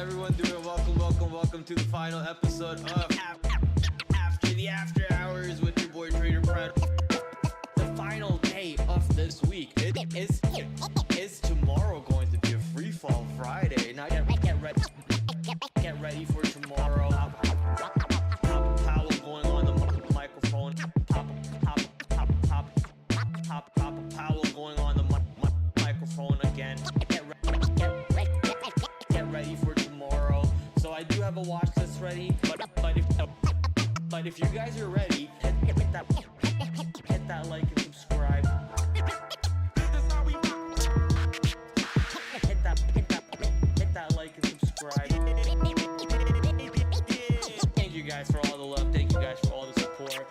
everyone doing? Welcome to the final episode of After the After Hours with your boy TraderPrad. The final day of this week is tomorrow going to be a free fall Friday. Now get ready for tomorrow. Powell going on the microphone. Powell going on the microphone again. Get ready for tomorrow. So I do have a watch list ready, but if you guys are ready, hit that like and subscribe. Hit that like and subscribe. Thank you guys for all the love. Thank you guys for all the support.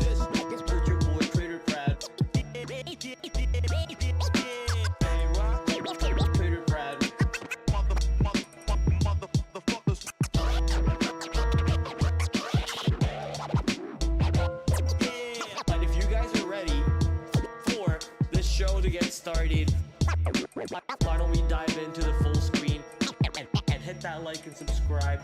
This is your boy TraderPrad. TraderPrad. But if you guys are ready for this show to get started, why don't we dive into the full screen and hit that like and subscribe.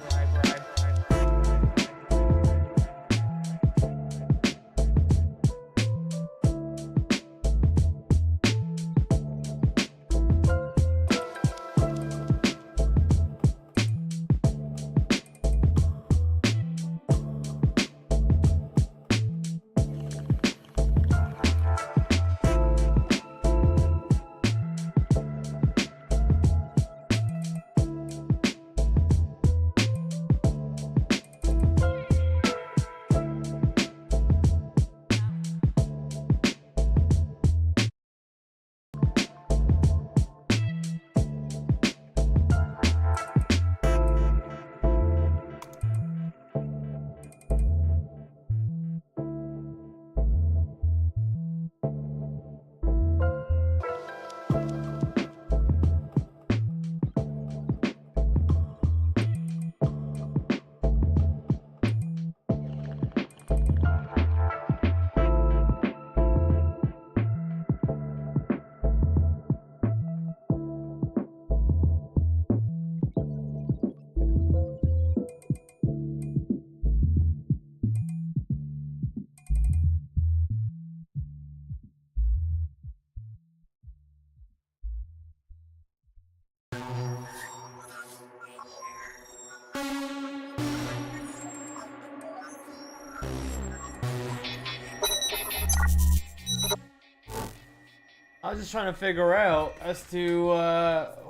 I was just trying to figure out as to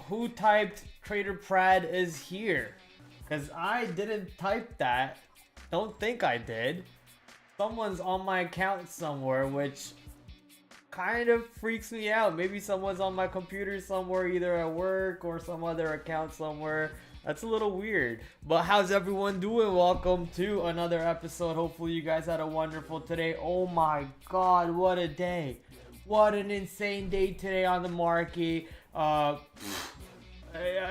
who typed TraderPrad is here, because I didn't type that. Don't think I did. Someone's on my account somewhere, which kind of freaks me out. Maybe someone's on my computer somewhere, either at work or some other account somewhere. That's a little weird. But how's everyone doing? Welcome to another episode. Hopefully you guys had a wonderful today. Oh my god, what a day. What an insane day today on the market. I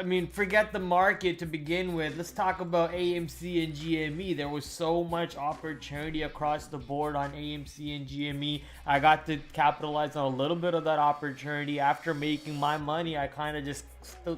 mean, forget the market to begin with. Let's talk about AMC and GME. There was so much opportunity across the board on AMC and GME. I got to capitalize on a little bit of that opportunity. After making my money, I kind of just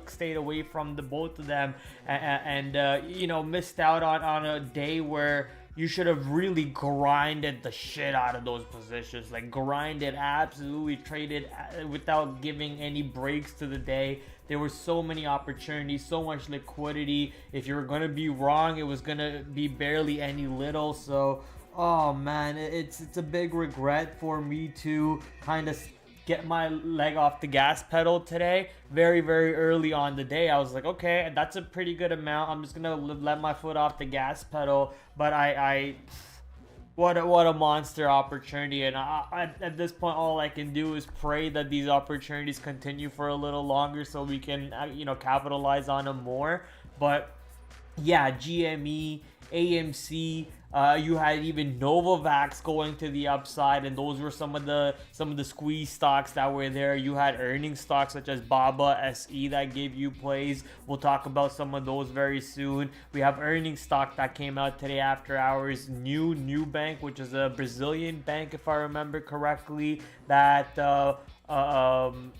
stayed away from the both of them and you know, missed out on a day where you should have really grinded the shit out of those positions. Like, grinded, absolutely traded without giving any breaks to the day. There were so many opportunities, so much liquidity. If you were going to be wrong, it was going to be barely any little. So, oh man, it's a big regret for me to kind of get my leg off the gas pedal today. Very early on the day, I was like, okay, that's a pretty good amount. I'm just gonna let my foot off the gas pedal. But what a monster opportunity. And at this point, all I can do is pray that these opportunities continue for a little longer so we can you know, capitalize on them more. But yeah, GME, AMC, you had even Novavax going to the upside, and those were some of the squeeze stocks that were there. You had earning stocks such as Baba SE that gave you plays. We'll talk about some of those very soon. We have earning stock that came out today after hours. New Bank, which is a Brazilian bank if I remember correctly, that Warren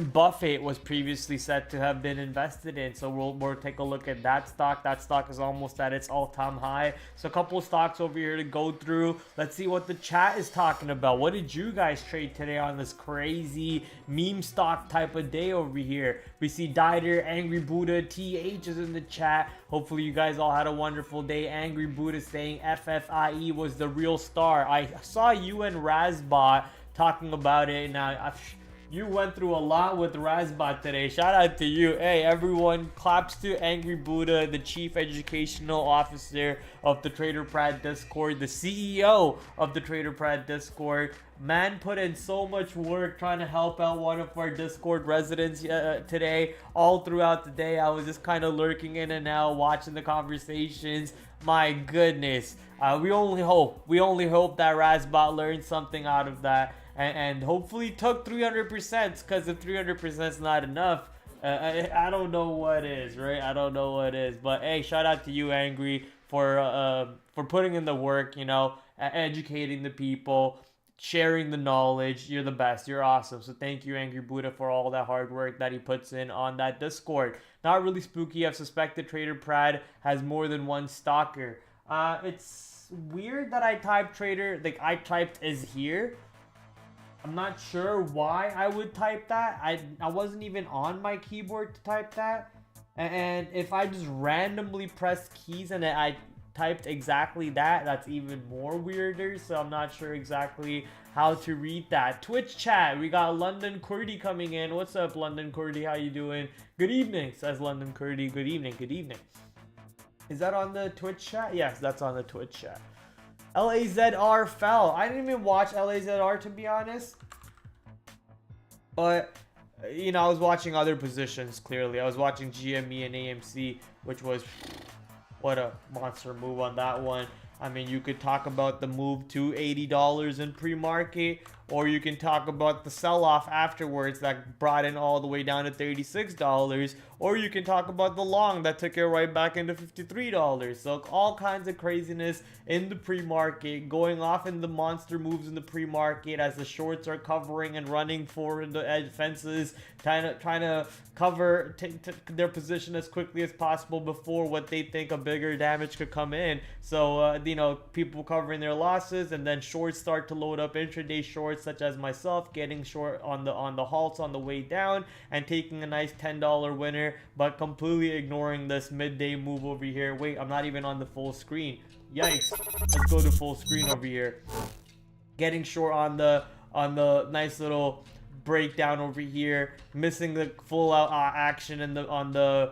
Buffett was previously said to have been invested in. So we'll take a look at that stock. That stock is almost at its all-time high. So a couple of stocks over here to go through. Let's see what the chat is talking about. What did you guys trade today on this crazy meme stock type of day over here? We see Dieter, Angry Buddha, TH is in the chat. Hopefully you guys all had a wonderful day. Angry Buddha saying FFIE was the real star. I saw you and Razbot talking about it. Now, you went through a lot with Razbot today. Shout out to you. Hey, everyone, claps to Angry Buddha, the Chief Educational Officer of the TraderPrad Discord, the CEO of the TraderPrad Discord. Man put in so much work trying to help out one of our Discord residents today. All throughout the day, I was just kind of lurking in and out, watching the conversations. My goodness. We only hope that Razbot learned something out of that. And hopefully took 300%, because if 300% is not enough, I don't know what is, right? I don't know what is. But hey, shout out to you, Angry, for putting in the work, you know, educating the people, sharing the knowledge. You're the best. You're awesome. So thank you, Angry Buddha, for all that hard work that he puts in on that Discord. Not really spooky. I've suspected TraderPrad has more than one stalker. It's weird that I typed trader, like I typed is here. I'm not sure why I would type that. I wasn't even on my keyboard to type that. And if I just randomly pressed keys and I typed exactly that, that's even more weirder. So I'm not sure exactly how to read that. Twitch chat, we got London Kurdi coming in. What's up, London Kurdi? How you doing? Good evening, says London Kurdi. Good evening, good evening. Is that on the Twitch chat? Yes, that's on the Twitch chat. LAZR fell. I didn't even watch LAZR, to be honest. But, you know, I was watching other positions, clearly. I was watching GME and AMC, which was, what a monster move on that one. I mean, you could talk about the move to $80 in pre-market, or you can talk about the sell-off afterwards that brought in all the way down to $36, or you can talk about the long that took it right back into $53. So all kinds of craziness in the pre-market, going off in the monster moves in the pre-market as the shorts are covering and running for the edge fences, trying to cover their position as quickly as possible before what they think a bigger damage could come in. So you know, people covering their losses, and then shorts start to load up, intraday shorts such as myself, getting short on the halts on the way down and taking a nice $10 winner, but completely ignoring this midday move over here. Wait, I'm not even on the full screen. Yikes. Let's go to full screen over here. Getting short on the nice little breakdown over here, missing the full out action on the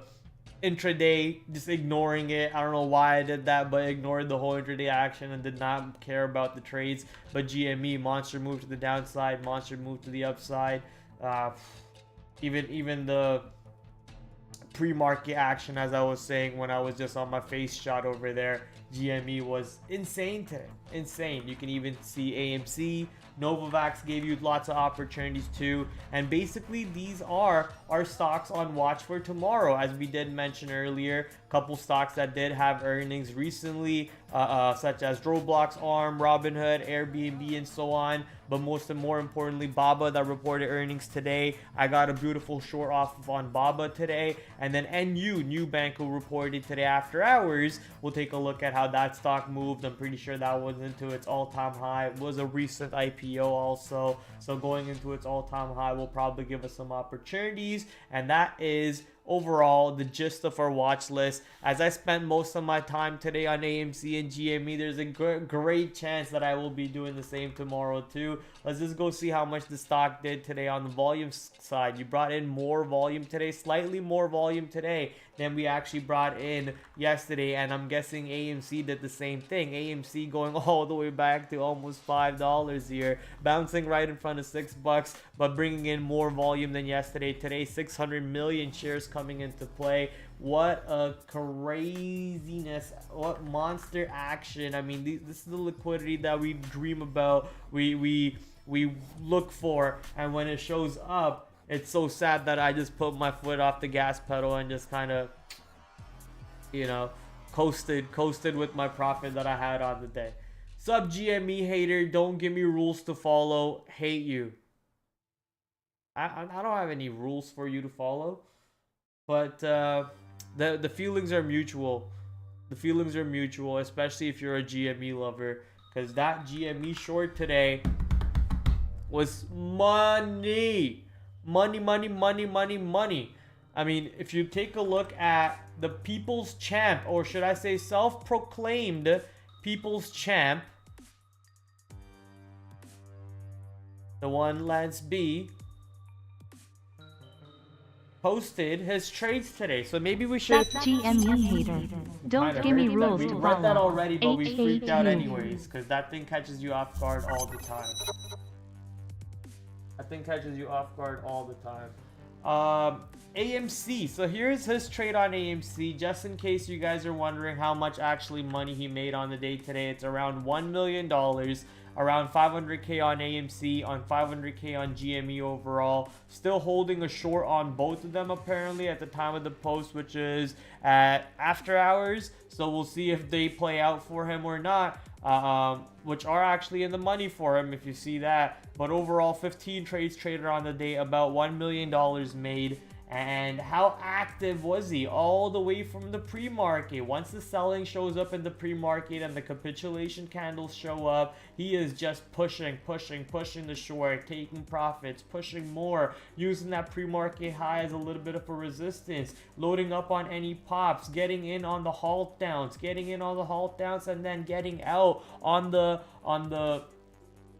intraday, just ignoring it. I don't know why I did that, but ignored the whole intraday action and did not care about the trades. But GME, monster move to the downside, monster move to the upside. Even the pre-market action, as I was saying when I was just on my face shot over there, GME was insane today. Insane. You can even see AMC, Novavax gave you lots of opportunities too. And basically these are our stocks on watch for tomorrow. As we did mention earlier, a couple stocks that did have earnings recently, such as Roblox, ARM, Robinhood, Airbnb, and so on. But more importantly, Baba that reported earnings today. I got a beautiful short off on Baba today. And then NU, New Bank, who reported today after hours. We'll take a look at how that stock moved. I'm pretty sure that was into its all-time high. It was a recent IPO also. So going into its all-time high will probably give us some opportunities. And that is overall the gist of our watch list. As I spent most of my time today on AMC and GME, there's a great chance that I will be doing the same tomorrow too. Let's just go see how much the stock did today on the volume side. You brought in more volume today, slightly more volume today than we actually brought in yesterday, and I'm guessing AMC did the same thing. AMC going all the way back to almost $5 here, bouncing right in front of $6, but bringing in more volume than yesterday. Today, 600 million shares coming into play. What a craziness, what monster action. I mean, this is the liquidity that we dream about, we look for, and when it shows up, it's so sad that I just put my foot off the gas pedal and just kind of, you know, coasted with my profit that I had on the day. Sub GME hater, don't give me rules to follow, hate you. I don't have any rules for you to follow, but the feelings are mutual. The feelings are mutual, especially if you're a GME lover, because that GME short today was money. Money, money, money, money, money. I mean, if you take a look at the people's champ, or should I say self-proclaimed people's champ, the one Lance B, posted his trades today. So maybe we should... That's GME hater. Don't give me rules to follow. We read that already, but we freaked out anyways, because that thing catches you off guard all the time. That thing catches you off guard all the time. AMC. So here's his trade on AMC, just in case you guys are wondering how much actually money he made on the day today. It's around $1 million, around 500k on AMC, on 500k on GME overall. Still holding a short on both of them apparently at the time of the post, which is at after hours. So we'll see if they play out for him or not, which are actually in the money for him if you see that. But overall, 15 trades traded on the day, about $1 million made. And how active was he all the way from the pre-market? Once the selling shows up in the pre-market and the capitulation candles show up, he is just pushing the short, taking profits, pushing more, using that pre-market high as a little bit of a resistance, loading up on any pops, getting in on the halt downs, and then getting out on the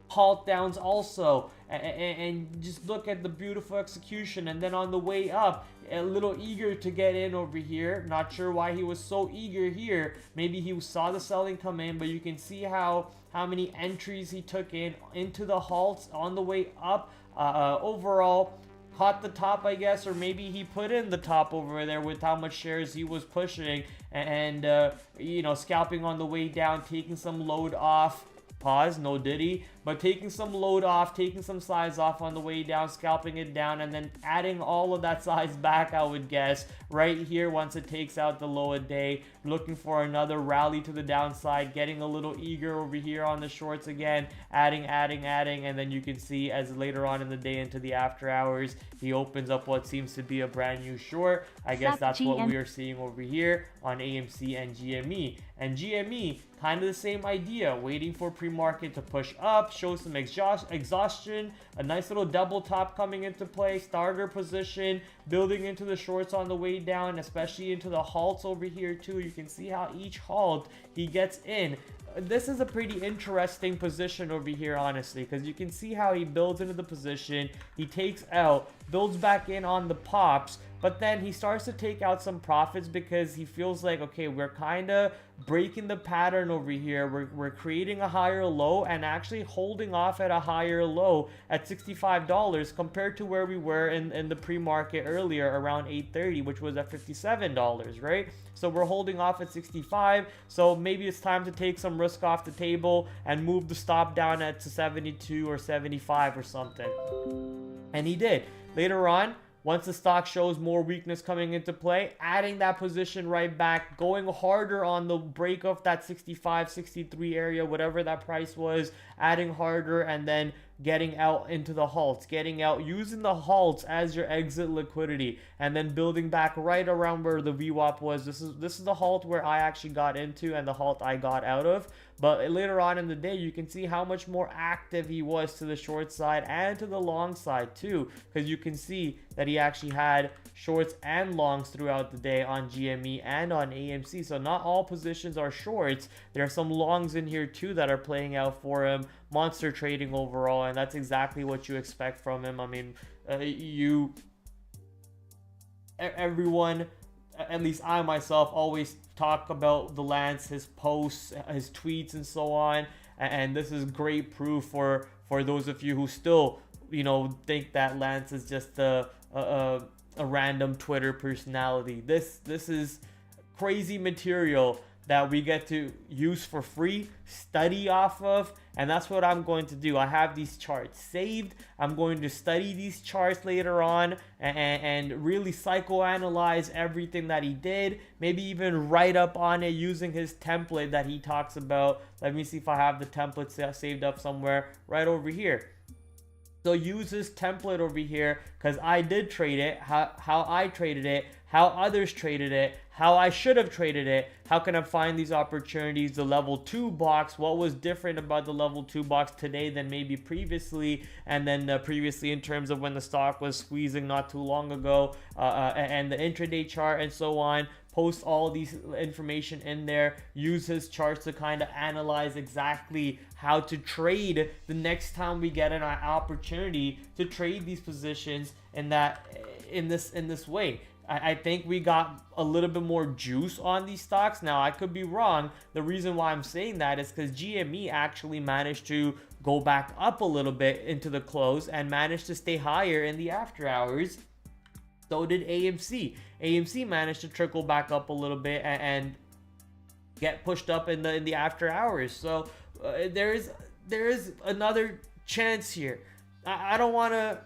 halt downs also. And just look at the beautiful execution. And then on the way up, a little eager to get in over here. Not sure why he was so eager here. Maybe he saw the selling come in, but you can see how many entries he took into the halts on the way up. Overall, caught the top, I guess, or maybe he put in the top over there with how much shares he was pushing, and you know, scalping on the way down, taking some load off. Pause, no diddy, but taking some load off, taking some size off on the way down, scalping it down, and then adding all of that size back, I would guess, right here once it takes out the low a day, looking for another rally to the downside, getting a little eager over here on the shorts again, adding, and then you can see as later on in the day into the after hours, he opens up what seems to be a brand new short. I guess that's what we are seeing over here on AMC and GME. And GME, kind of the same idea, waiting for pre-market to push up, show some exhaustion, a nice little double top coming into play, starter position, building into the shorts on the way down, especially into the halts over here too. You can see how each halt he gets in. This is a pretty interesting position over here, honestly, because you can see how he builds into the position, he takes out, builds back in on the pops, but then he starts to take out some profits because he feels like, okay, we're kind of breaking the pattern over here. We're creating a higher low and actually holding off at a higher low at $65 compared to where we were in the pre-market earlier around 8:30, which was at $57, right? So we're holding off at 65. So maybe it's time to take some risk off the table and move the stop down at to 72 or 75 or something. And he did. Later on, once the stock shows more weakness coming into play, adding that position right back, going harder on the break of that 65, 63 area, whatever that price was, adding harder, and then getting out into the halts, getting out, using the halts as your exit liquidity, and then building back right around where the VWAP was. This is the halt where I actually got into and the halt I got out of. But later on in the day, you can see how much more active he was to the short side and to the long side too, because you can see that he actually had shorts and longs throughout the day on GME and on AMC. So not all positions are shorts. There are some longs in here too that are playing out for him. Monster trading overall, and that's exactly what you expect from him. I mean, everyone, at least I myself, always talk about the Lance, his posts, his tweets, and so on. And this is great proof for those of you who still, you know, think that Lance is just a random Twitter personality. This is crazy material that we get to use for free, study off of, and that's what I'm going to do. I have these charts saved. I'm going to study these charts later on and really psychoanalyze everything that he did, maybe even write up on it using his template that he talks about. Let me see if I have the template saved up somewhere right over here. So use this template over here, because I did trade it, how I traded it, how others traded it, how I should have traded it, how can I find these opportunities, the level 2 box, what was different about the level 2 box today than maybe previously, and then previously in terms of when the stock was squeezing not too long ago, and the intraday chart and so on. Post all these information in there, use his charts to kind of analyze exactly how to trade the next time we get an opportunity to trade these positions in this way. I think we got a little bit more juice on these stocks. Now, I could be wrong. The reason why I'm saying that is because GME actually managed to go back up a little bit into the close and managed to stay higher in the after hours. So did AMC. AMC managed to trickle back up a little bit and get pushed up in the after hours. So there is another chance here. I don't want to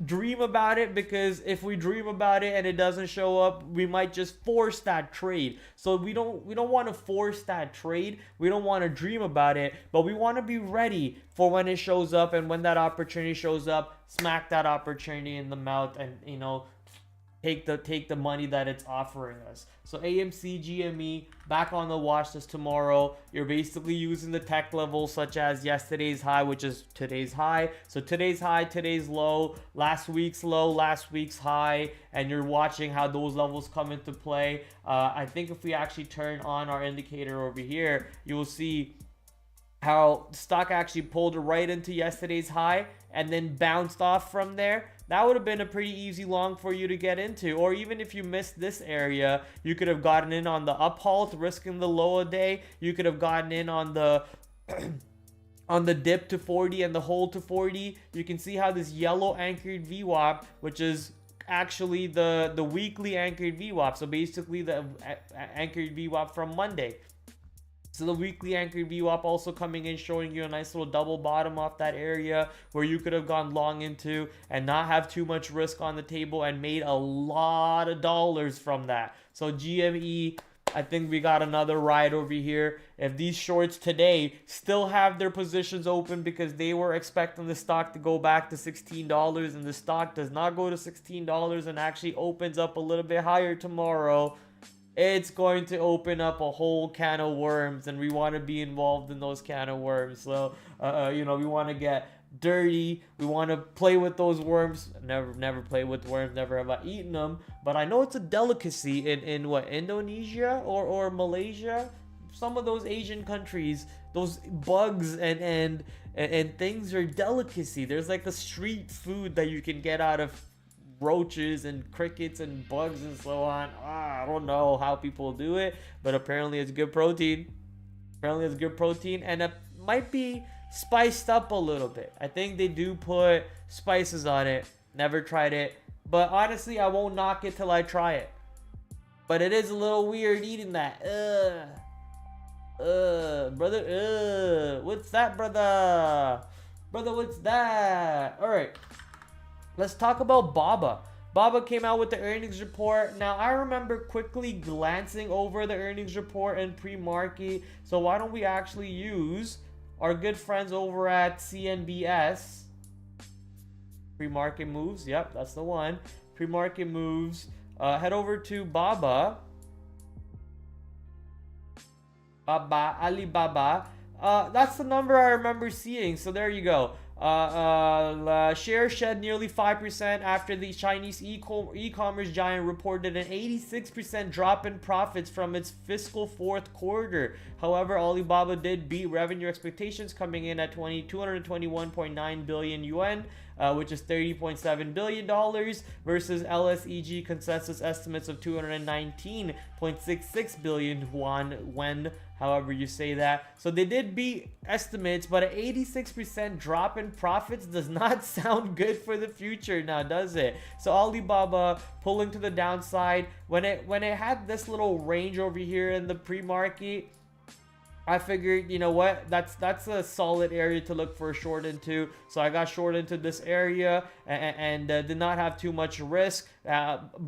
dream about it, because if we dream about it and it doesn't show up, we might just force that trade. So we don't want to force that trade. We don't want to dream about it, but we want to be ready for when it shows up, and when that opportunity shows up, smack that opportunity in the mouth and, you know, take the money that it's offering us. So AMC, GME, back on the watch list tomorrow. You're basically using the tech levels such as yesterday's high, which is today's high. So today's high, today's low, last week's low, last week's high, and you're watching how those levels come into play. I think if we actually turn on our indicator over here, you will see how the stock actually pulled right into yesterday's high and then bounced off from there. That would have been a pretty easy long for you to get into. Or even if you missed this area, you could have gotten in on the up halt, risking the low a day. You could have gotten in on the on the dip to 40 and the hold to 40. You can see how this yellow anchored VWAP, which is actually the weekly anchored VWAP, so basically the anchored VWAP from Monday. So the weekly anchored VWAP also coming in, showing you a nice little double bottom off that area where you could have gone long into and not have too much risk on the table and made a lot of dollars from that. So GME, I think we got another ride over here. If these shorts today still have their positions open because they were expecting the stock to go back to $16 and the stock does not go to $16 and actually opens up a little bit higher tomorrow, it's going to open up a whole can of worms, and we want to be involved in those can of worms. So, you know, we want to get dirty. We want to play with those worms. Never play with worms. Never have I eaten them. But I know it's a delicacy in what, Indonesia or Malaysia? Some of those Asian countries, those bugs and things are delicacy. There's like a street food that you can get out of roaches and crickets and bugs and so on. I don't know how people do it, but apparently it's good protein. And it might be spiced up a little bit. I think they do put spices on it. Never tried it, but honestly, I won't knock it till I try it. But it is a little weird eating that. Brother, what's that, brother? What's that? All right. Let's talk about Baba. Baba came out with the earnings report. Now, I remember quickly glancing over the earnings report in pre-market. So why don't we actually use our good friends over at CNBS? Pre-market moves. Yep, that's the one. Pre-market moves. Head over to Baba. Alibaba. That's the number I remember seeing. So there you go. Shares shed nearly 5% after the Chinese e-commerce giant reported an 86% drop in profits from its fiscal fourth quarter. However, Alibaba did beat revenue expectations, coming in at 221.9 billion yuan, which is $30.7 billion versus LSEG consensus estimates of 219.66 billion yuan, however you say that. So they did beat estimates, but an 86% drop in profits does not sound good for the future now, does it? So Alibaba pulling to the downside when it had this little range over here in the pre-market. I figured, you know what, that's a solid area to look for a short into. So I got short into this area and did not have too much risk.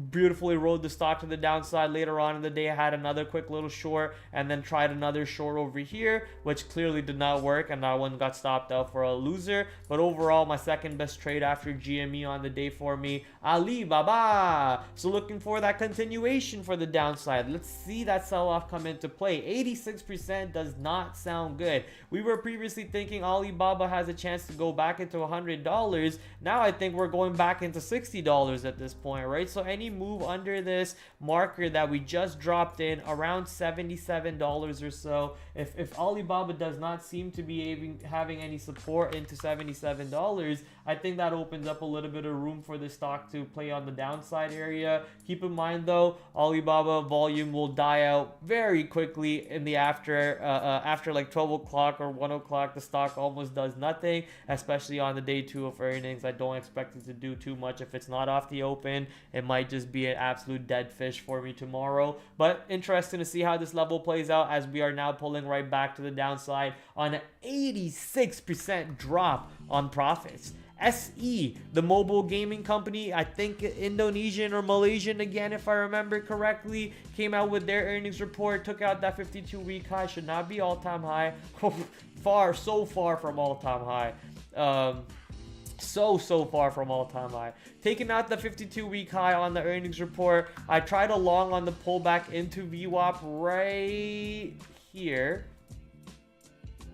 Beautifully rode the stock to the downside. Later on in the day, I had another quick little short and then tried another short over here, which clearly did not work, and that one got stopped out for a loser. But overall, my second best trade after GME on the day for me, Alibaba. So looking for that continuation for the downside. Let's see that sell-off come into play. 86% does not sound good. We were previously thinking Alibaba has a chance to go back into $100. Now I think we're going back into $60 at this point, right? So any move under this marker that we just dropped in around $77 or so, if Alibaba does not seem to be having any support into $77, I think that opens up a little bit of room for the stock to play on the downside area. Keep in mind though, Alibaba volume will die out very quickly in the after like 12 o'clock or 1 o'clock. The stock almost does nothing, especially on the day 2 of earnings. I don't expect it to do too much. If it's not off the open, it might just be an absolute dead fish for me tomorrow. But interesting to see how this level plays out, as we are now pulling right back to the downside on an 86% drop on profits. SE, the mobile gaming company, I think Indonesian or Malaysian again, if I remember correctly, came out with their earnings report, took out that 52-week high. Should not be all-time high. So far from all-time high. So far from all-time high. Taking out the 52-week high on the earnings report. I tried a long on the pullback into VWAP right here.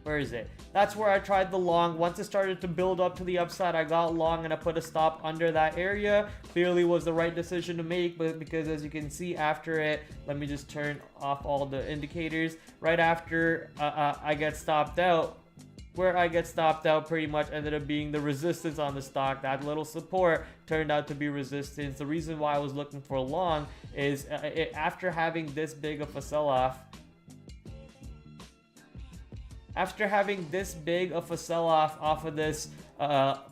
Where is it? That's where I tried the long. Once it started to build up to the upside, I got long and I put a stop under that area. Clearly was the right decision to make, but because as you can see after it, let me just turn off all the indicators. Right after I get stopped out, where I get stopped out pretty much ended up being the resistance on the stock. That little support turned out to be resistance. The reason why I was looking for long is after having this big of a sell-off, off of this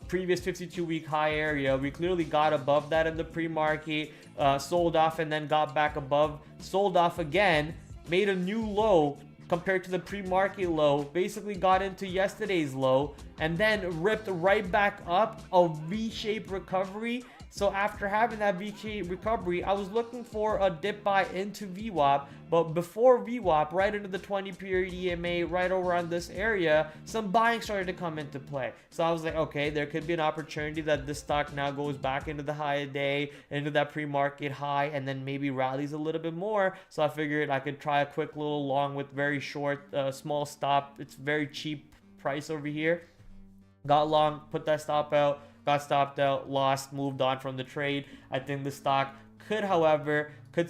previous 52-week high area, we clearly got above that in the pre-market, sold off and then got back above, sold off again, made a new low compared to the pre-market low, basically got into yesterday's low, and then ripped right back up, a V-shaped recovery. So after having that V-shaped recovery, I was looking for a dip buy into VWAP, but before VWAP, right into the 20-period EMA, right over on this area, some buying started to come into play. So I was like, okay, there could be an opportunity that this stock now goes back into the high of day, into that pre-market high, and then maybe rallies a little bit more. So I figured I could try a quick little long with very short, small stop. It's very cheap price over here. Got long, put that stop out, got stopped out, lost, moved on from the trade. I think the stock could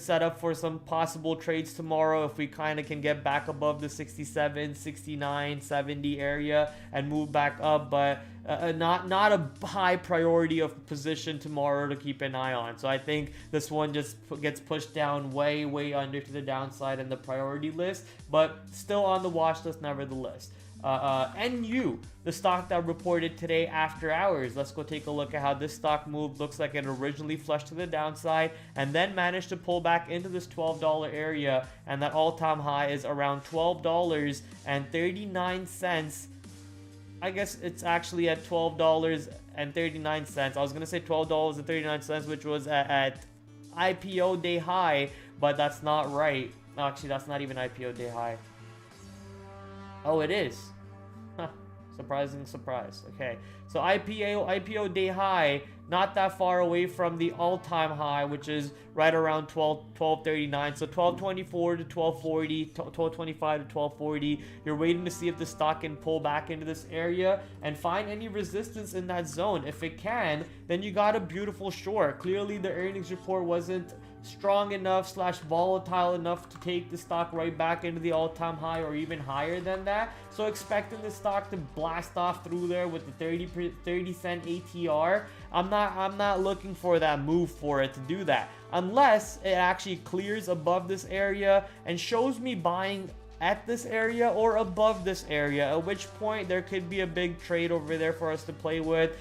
set up for some possible trades tomorrow if we kind of can get back above the 67, 69, 70 area and move back up, but not a high priority of position tomorrow to keep an eye on. So I think this one just gets pushed down way under to the downside in the priority list, but still on the watch list nevertheless. NU, the stock that reported today after hours. Let's go take a look at how this stock moved. Looks like it originally flushed to the downside and then managed to pull back into this $12 area, and that all-time high is around $12.39. I guess it's actually at $12.39. I was gonna say $12.39, which was at IPO day high, but that's not right. Actually, that's not even IPO day high. Oh, it is. Huh. Surprising surprise. Okay, so IPO day high, not that far away from the all-time high, which is right around 12.39. So 12.24 to 12.40, 12.25 to 12.40. You're waiting to see if the stock can pull back into this area and find any resistance in that zone. If it can, then you got a beautiful short. Clearly, the earnings report wasn't strong enough / volatile enough to take the stock right back into the all-time high or even higher than that. So expecting the stock to blast off through there with the 30-cent ATR, I'm not looking for that move for it to do that unless it actually clears above this area and shows me buying at this area or above this area, at which point there could be a big trade over there for us to play with.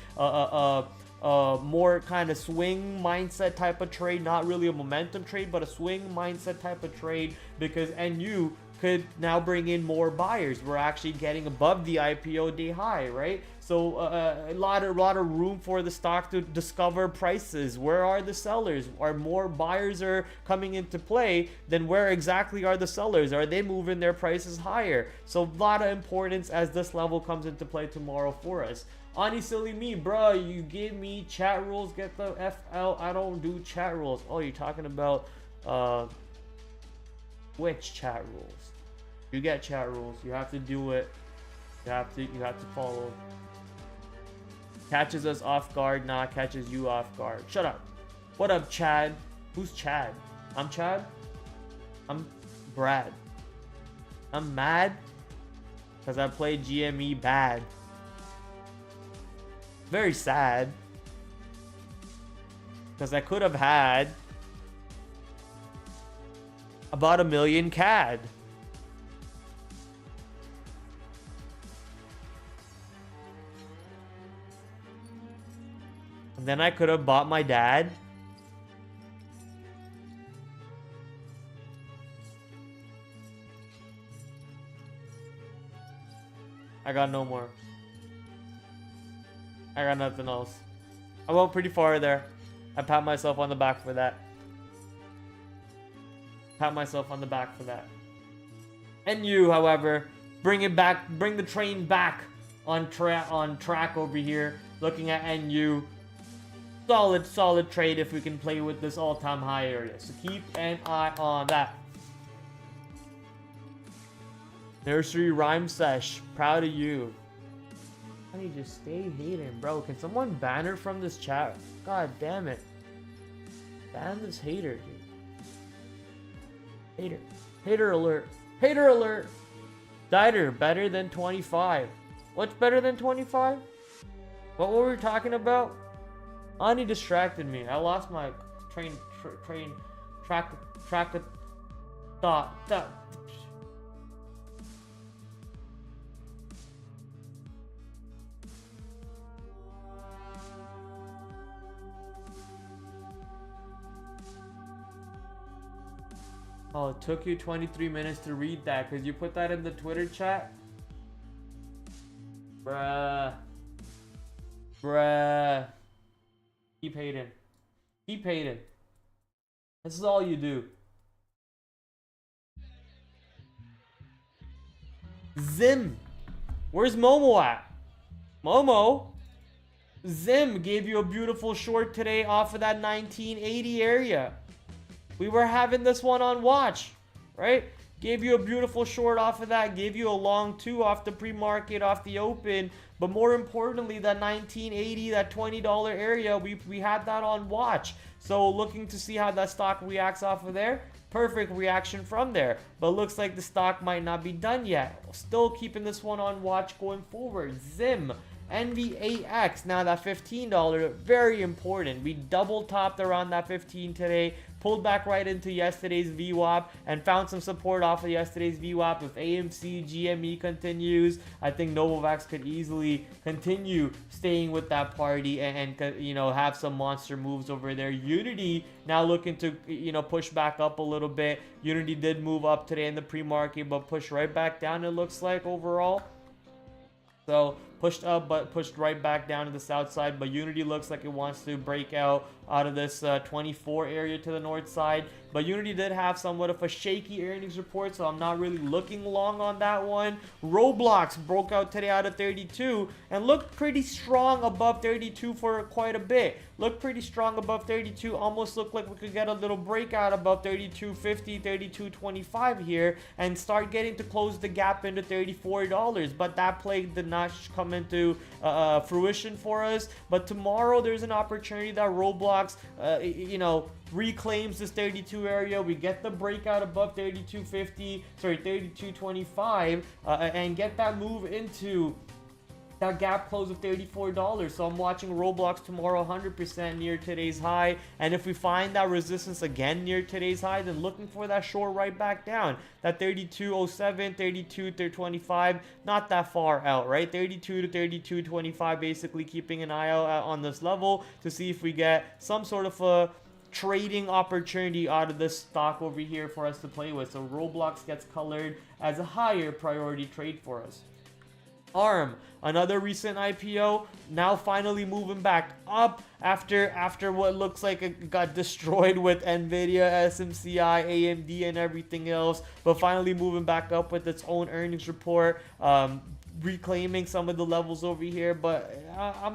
more kind of swing mindset type of trade, not really a momentum trade, but a swing mindset type of trade, because NU could now bring in more buyers. We're actually getting above the IPO day high, right? So a lot of room for the stock to discover prices. Where are the sellers? Are more buyers are coming into play? Then where exactly are the sellers? Are they moving their prices higher? So a lot of importance as this level comes into play tomorrow for us. Ani silly me, bro, you give me chat rules, get the F out. I don't do chat rules. Oh, you're talking about which chat rules? You get chat rules. You have to do it. You have to follow. Catches us off guard, nah, catches you off guard. Shut up. What up, Chad? Who's Chad? I'm Chad? I'm Brad. I'm mad because I played GME bad. Very sad. Because I could have had about 1 million CAD. And then I could have bought my dad. I got no more. I got nothing else. I went pretty far there. I pat myself on the back for that. Pat myself on the back for that. And you, however, bring the train back on track over here. Looking at NU. Solid trade if we can play with this all-time high area. So keep an eye on that. Nursery rhyme sesh. Proud of you. How do you just stay hating, bro? Can someone ban her from this chat? God damn it. Ban this hater, dude. Hater alert. Hater alert. Dieter, better than 25. What's better than 25? What were we talking about? Ani distracted me. I lost my track of thought. Oh, it took you 23 minutes to read that because you put that in the Twitter chat? Bruh. Keep hating. Keep hating. This is all you do. Zim. Where's Momo at? Momo. Zim gave you a beautiful short today off of that 1980 area. We were having this one on watch, right? Gave you a beautiful short off of that. Gave you a long two off the pre-market, off the open. But more importantly, that 1980, that $20 area, we had that on watch. So looking to see how that stock reacts off of there. Perfect reaction from there. But looks like the stock might not be done yet. Still keeping this one on watch going forward. Zim. NVAX, now that $15, very important. We double topped around that 15 today, pulled back right into yesterday's VWAP and found some support off of yesterday's VWAP. If AMC, GME continues, I think Novavax could easily continue staying with that party and you know, have some monster moves over there. Unity now looking to, you know, push back up a little bit. Unity did move up today in the pre-market, but pushed right back down, it looks like, overall. So pushed up, but pushed right back down to the south side. But Unity looks like it wants to break out of this 24 area to the north side. But Unity did have somewhat of a shaky earnings report, so I'm not really looking long on that one. Roblox broke out today out of 32 and looked pretty strong above 32 for quite a bit. Looked pretty strong above 32. Almost looked like we could get a little breakout above 32.50, 32.25 here and start getting to close the gap into $34. But that play did not come into fruition for us. But tomorrow there's an opportunity that Roblox, you know, reclaims this 32 area. We get the breakout above 32.50, sorry, 32.25, and get that move into that gap close of $34. So I'm watching Roblox tomorrow 100% near today's high. And if we find that resistance again near today's high, then looking for that short right back down. That 32.07, 32.25, not that far out, right? 32 to 32.25, basically keeping an eye out on this level to see if we get some sort of a trading opportunity out of this stock over here for us to play with. So Roblox gets colored as a higher priority trade for us. ARM, another recent IPO, now finally moving back up after what looks like it got destroyed with Nvidia, SMCI, AMD, and everything else, but finally moving back up with its own earnings report, reclaiming some of the levels over here. But I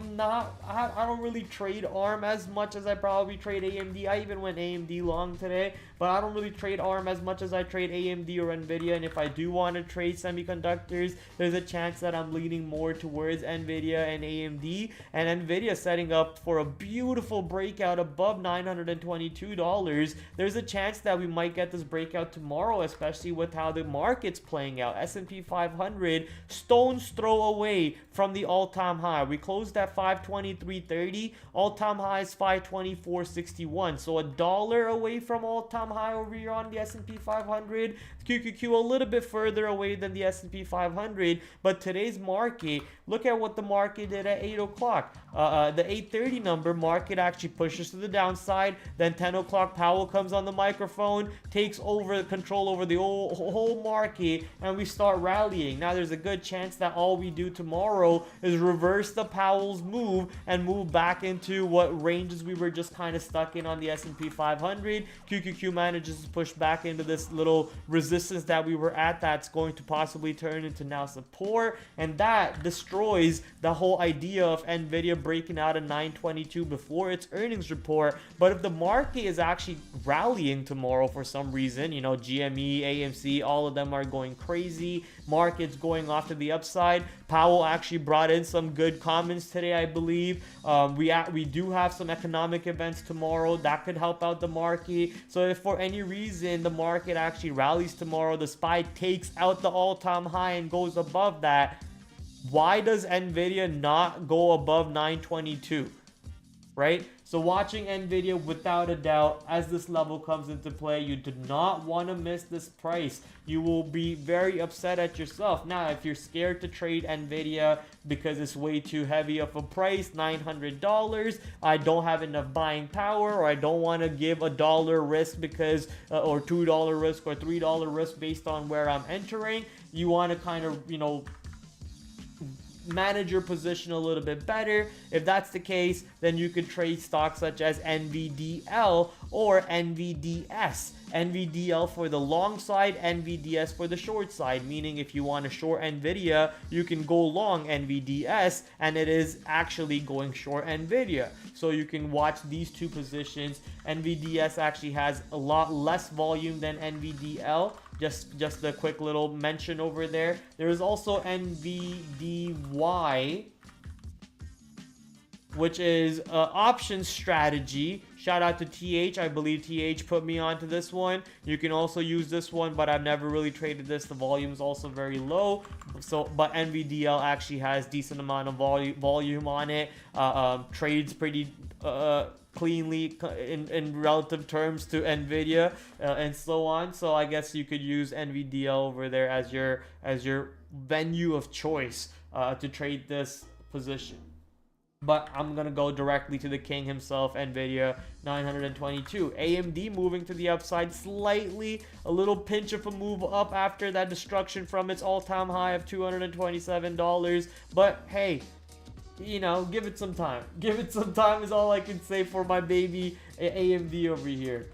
don't really trade ARM as much as I probably trade AMD. I even went AMD long today, but I don't really trade ARM as much as I trade AMD or Nvidia. And if I do want to trade semiconductors, there's a chance that I'm leaning more towards Nvidia and AMD. And Nvidia setting up for a beautiful breakout above $922. There's a chance that we might get this breakout tomorrow, especially with how the market's playing out. S&P 500 stone's throw away from the all-time high. We closed at 523.30. All-time high is 524.61. So $1 away from all-time high over here on the S&P 500. QQQ a little bit further away than the S&P 500. But today's market, look at what the market did at 8 o'clock. The 8:30 number, market actually pushes to the downside. Then 10 o'clock, Powell comes on the microphone, takes over control over the whole market, and we start rallying. Now there's a good chance that all we do tomorrow is reverse the Powell's move and move back into what ranges we were just kind of stuck in on the S&P 500. QQQ manages to push back into this little resistance that we were at, that's going to possibly turn into now support, and that destroys the whole idea of Nvidia breaking out at 922 before its earnings report. But if the market is actually rallying tomorrow for some reason, you know, GME, AMC, all of them are going crazy, market's going off to the upside. Powell actually brought in some good comments today, I believe. We do have some economic events tomorrow that could help out the market. So if for any reason the market actually rallies tomorrow, the SPY takes out the all-time high and goes above that, why does Nvidia not go above 922? Right? So watching Nvidia, without a doubt, as this level comes into play, you do not want to miss this price. You will be very upset at yourself. Now, if you're scared to trade Nvidia because it's way too heavy of a price, $900, I don't have enough buying power, or I don't want to give $1 risk because, or $2 risk or $3 risk based on where I'm entering, you want to kind of, you know, manage your position a little bit better. If that's the case, then you could trade stocks such as NVDL or NVDS. NVDL for the long side, NVDS for the short side, meaning if you want to short Nvidia, you can go long NVDS, and it is actually going short Nvidia. So you can watch these two positions. NVDS actually has a lot less volume than NVDL. Just a quick little mention over there. There is also NVDY, which is options strategy. Shout out to TH. I believe TH put me onto this one. You can also use this one, but I've never really traded this. The volume is also very low. But NVDL actually has decent amount of volume on it. Trades pretty cleanly in relative terms to Nvidia, and so on. So I guess you could use NVDL over there as your venue of choice to trade this position. But I'm gonna go directly to the king himself, Nvidia, 922. AMD moving to the upside slightly, a little pinch of a move up after that destruction from its all-time high of $227. But hey, you know, give it some time. Give it some time is all I can say for my baby AMD over here.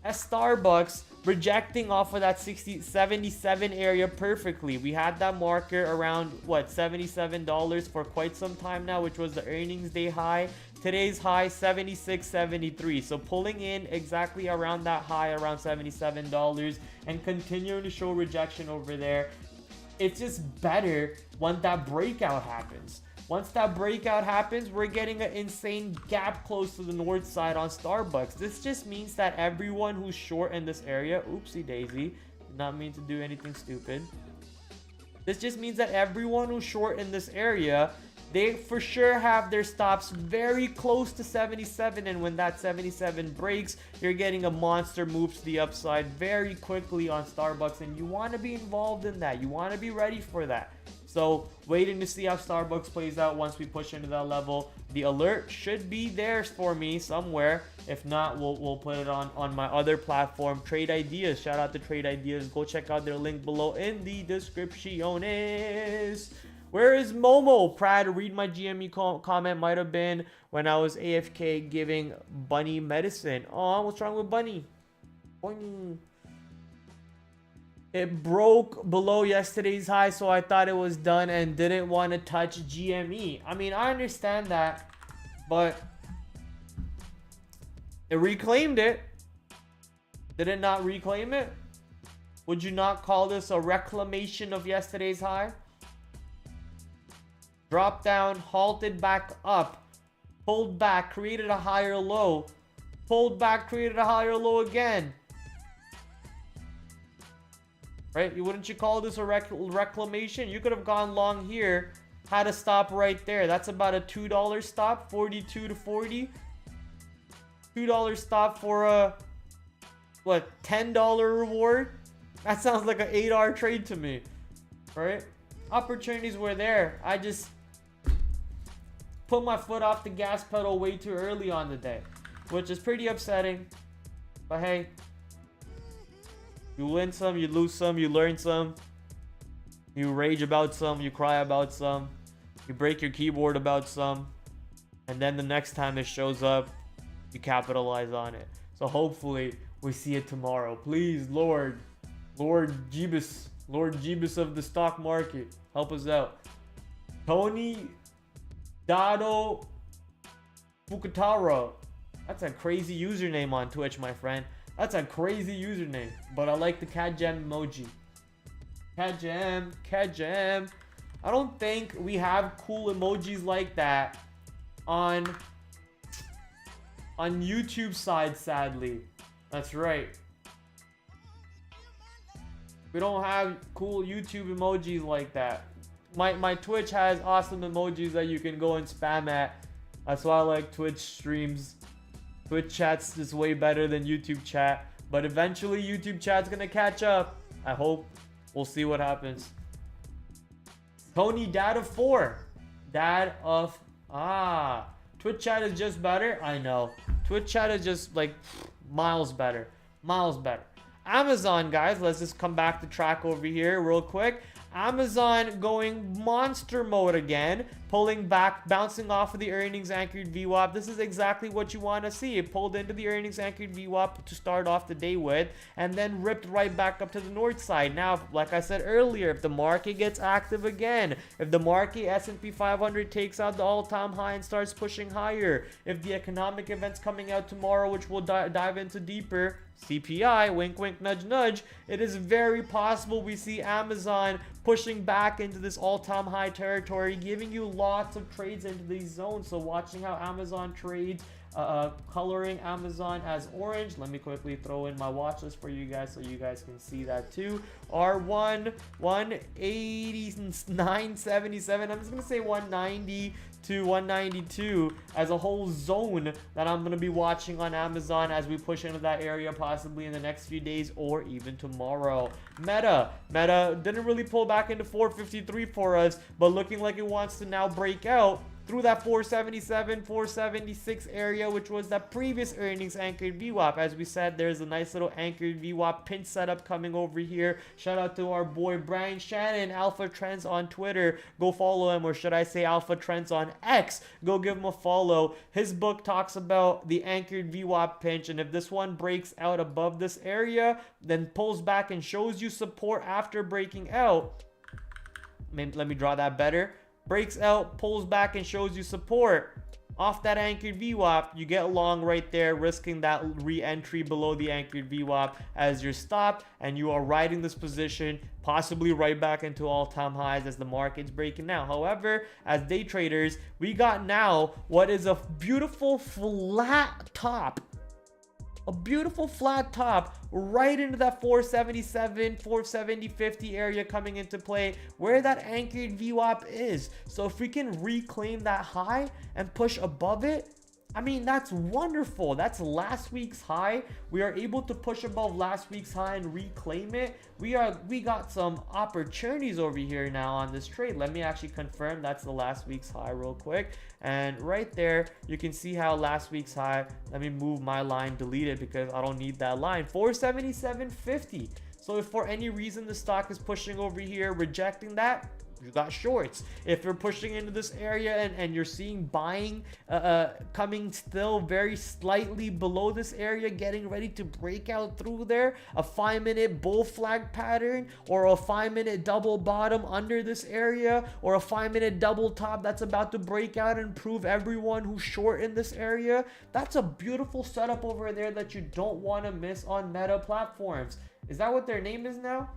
As Starbucks rejecting off of that 77 area perfectly. We had that marker around, what, $77 for quite some time now, which was the earnings day high. Today's high, $76.73. So pulling in exactly around that high, around $77, and continuing to show rejection over there. It's just better when that breakout happens. Once that breakout happens, we're getting an insane gap close to the north side on Starbucks. This just means that everyone who's short in this area, oopsie daisy, did not mean to do anything stupid. This just means that everyone who's short in this area they for sure have their stops very close to 77, and when that 77 breaks, you're getting a monster move to the upside very quickly on Starbucks, and you want to be involved in that. You want to be ready for that. So waiting to see how Starbucks plays out once we push into that level. The alert should be there for me somewhere. If not, we'll put it on my other platform, Trade Ideas. Shout out to Trade Ideas. Go check out their link below in the descripciones. Where is Momo? Prad, read my GME comment. Might have been when I was AFK giving Bunny medicine. Oh, what's wrong with Bunny? Boing. It broke below yesterday's high, so I thought it was done and didn't want to touch GME. I mean, I understand that, but it reclaimed it. Did it not reclaim it? Would you not call this a reclamation of yesterday's high? Dropped down, halted back up, pulled back, created a higher low, pulled back, created a higher low again. Right? Wouldn't you call this a reclamation? You could have gone long here, had a stop right there. That's about a $2 stop, 42 to 40. $2 stop for a, what, $10 reward? That sounds like an 8-hour trade to me, right? Opportunities were there. I just put my foot off the gas pedal way too early on the day, which is pretty upsetting. But hey, you win some, you lose some, you learn some. You rage about some, you cry about some. You break your keyboard about some. And then the next time it shows up, you capitalize on it. So hopefully we see it tomorrow. Please, Lord Jeebus of the stock market, help us out. Tony Dado Fukutaro. That's a crazy username on Twitch, my friend. That's a crazy username. But I like the cat gem emoji. Cat gem. I don't think we have cool emojis like that on YouTube side, sadly. That's right. We don't have cool YouTube emojis like that. My Twitch has awesome emojis that you can go and spam at. That's why I like Twitch streams. Twitch chat's just way better than YouTube chat. But eventually YouTube chat's gonna catch up. I hope. We'll see what happens. Tony, dad of 4. Dad of... Twitch chat is just better? I know. Twitch chat is just like miles better. Miles better. Amazon, guys, let's just come back to track over here real quick. Amazon going monster mode again, pulling back, bouncing off of the earnings anchored VWAP. This is exactly what you want to see. It pulled into the earnings anchored VWAP to start off the day with, and then ripped right back up to the north side. Now, like I said earlier, if the market gets active again, if the market S&P 500 takes out the all-time high and starts pushing higher, if the economic events coming out tomorrow, which we'll dive into deeper, CPI, wink wink nudge nudge, it is very possible we see Amazon pushing back into this all-time high territory, giving you lots of trades into these zones. So watching how Amazon trades, coloring Amazon as orange. Let me quickly throw in my watch list for you guys so you guys can see that too. R1 189.77. I'm just gonna say 190 to 192 as a whole zone that I'm gonna be watching on Amazon as we push into that area, possibly in the next few days or even tomorrow. Meta didn't really pull back into 453 for us, but looking like it wants to now break out through that 477, 476 area, which was that previous earnings anchored VWAP. As we said, there's a nice little anchored VWAP pinch setup coming over here. Shout out to our boy Brian Shannon, Alpha Trends on Twitter. Go follow him, or should I say Alpha Trends on X. Go give him a follow. His book talks about the anchored VWAP pinch, and if this one breaks out above this area, then pulls back and shows you support after breaking out. Let me draw that better. Breaks out, pulls back, and shows you support off that anchored VWAP. You get long right there, risking that re-entry below the anchored VWAP as your stop, and you are riding this position possibly right back into all-time highs as the market's breaking now. However, as day traders, we got now what is a beautiful flat top A beautiful flat top right into that 477, 470, 50 area coming into play where that anchored VWAP is. So if we can reclaim that high and push above it, I mean, that's wonderful. That's last week's high. We are able to push above last week's high and reclaim it. We got some opportunities over here now on this trade. Let me actually confirm that's the last week's high real quick. And right there, you can see how last week's high, let me move my line, delete it because I don't need that line, 477.50. So if for any reason the stock is pushing over here, rejecting that, you got shorts. If you're pushing into this area and you're seeing buying coming still very slightly below this area, getting ready to break out through there, a 5-minute bull flag pattern or a 5-minute double bottom under this area or a 5-minute double top that's about to break out and prove everyone who's short in this area, that's a beautiful setup over there that you don't want to miss on Meta platforms. Is that what their name is now?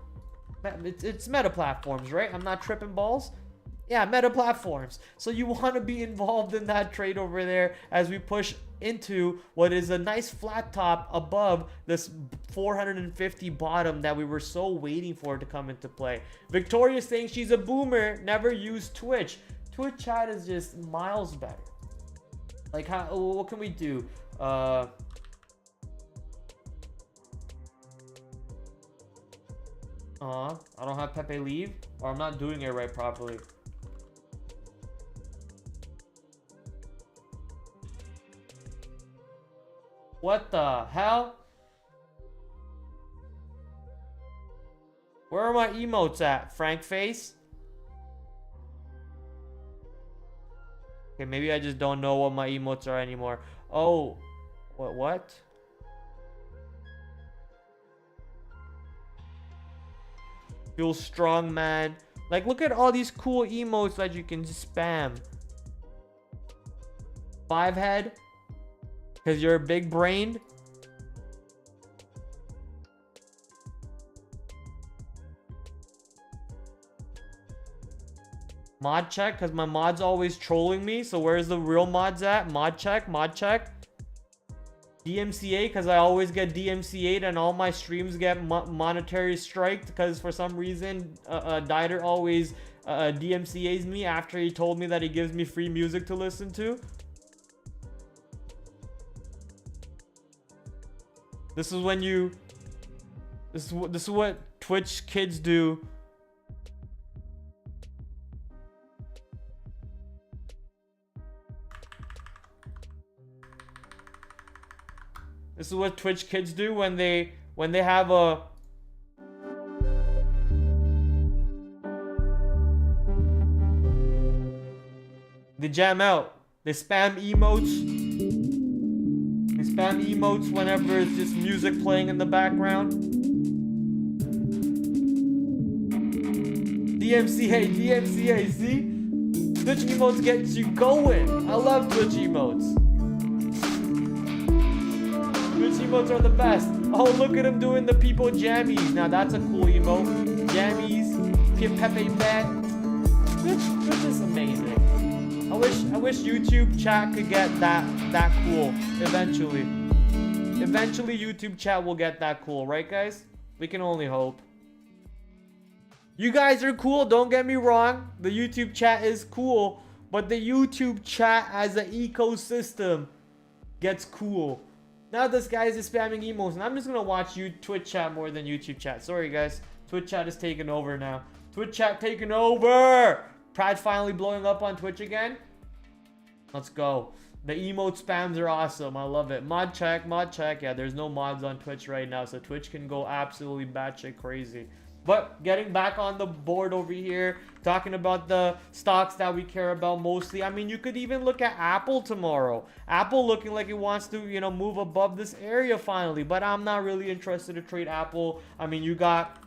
It's Meta platforms, right? I'm not tripping balls. Yeah, Meta platforms. So you want to be involved in that trade over there as we push into what is a nice flat top above this 450 bottom that we were so waiting for to come into play. Victoria's saying she's a boomer, never used Twitch. Twitch chat is just miles better. Like, what can we do? I don't have Pepe leave, or I'm not doing it right properly. What the hell? Where are my emotes at, Frank face? Okay, maybe I just don't know what my emotes are anymore. Oh, what? Feel strong, man. Like, look at all these cool emotes that you can spam. 5 head, because you're big brained. Mod check, because my mod's always trolling me. So where's the real mods at? Mod check, mod check. DMCA, because I always get DMCA'd and all my streams get monetary striked because for some reason Dieter always DMCA's me after he told me that he gives me free music to listen to. This is when you this is what Twitch kids do. This is what Twitch kids do when they have a they jam out. They spam emotes. They spam emotes whenever it's just music playing in the background. DMCA, see? Twitch emotes gets you going. I love Twitch emotes. Twitch emotes are the best. Oh, look at him doing the people jammies. Now that's a cool emote. Jammies, Pepe Bet. Twitch is amazing. I wish YouTube chat could get that cool eventually. Eventually YouTube chat will get that cool, right guys? We can only hope. You guys are cool, don't get me wrong. The YouTube chat is cool, but the YouTube chat as an ecosystem gets cool. Now this guy is spamming emotes, and I'm just gonna watch Twitch chat more than YouTube chat. Sorry guys, Twitch chat is taking over now. Twitch chat taking over. Prad finally blowing up on Twitch again. Let's go. The emote spams are awesome. I love it. Mod check, mod check. Yeah, there's no mods on Twitch right now, so Twitch can go absolutely batshit crazy. But getting back on the board over here, talking about the stocks that we care about mostly. I mean, you could even look at Apple tomorrow. Apple looking like it wants to, you know, move above this area finally. But I'm not really interested to trade Apple. I mean, you got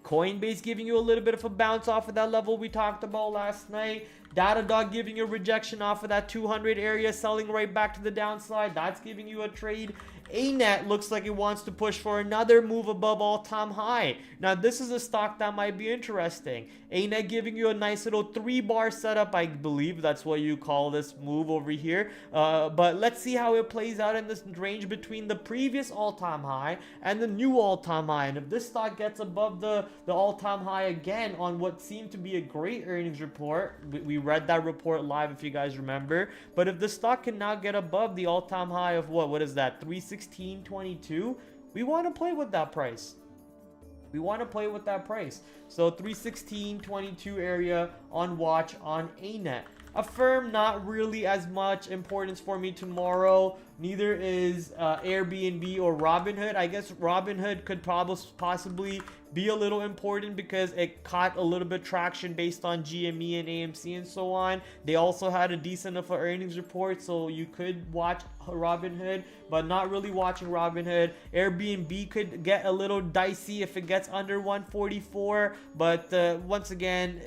Coinbase giving you a little bit of a bounce off of that level we talked about last night. Datadog giving you a rejection off of that 200 area, selling right back to the downside. That's giving you a trade. ANET looks like it wants to push for another move above all-time high. Now, this is a stock that might be interesting. ANET giving you a nice little 3-bar setup. I believe that's what you call this move over here. But let's see how it plays out in this range between the previous all-time high and the new all-time high. And if this stock gets above the all-time high again on what seemed to be a great earnings report, we read that report live if you guys remember. But if the stock can now get above the all-time high of what is that, 316.22, we want to play with that price. We want to play with that price. So 316.22 area on watch on ANET. Affirm, not really as much importance for me tomorrow. Neither is Airbnb or Robinhood. I guess Robinhood could possibly be a little important because it caught a little bit traction based on GME and AMC and so on. They also had a decent of an earnings report, so you could watch Robinhood, but not really watching Robinhood. Airbnb could get a little dicey if it gets under 144, but once again,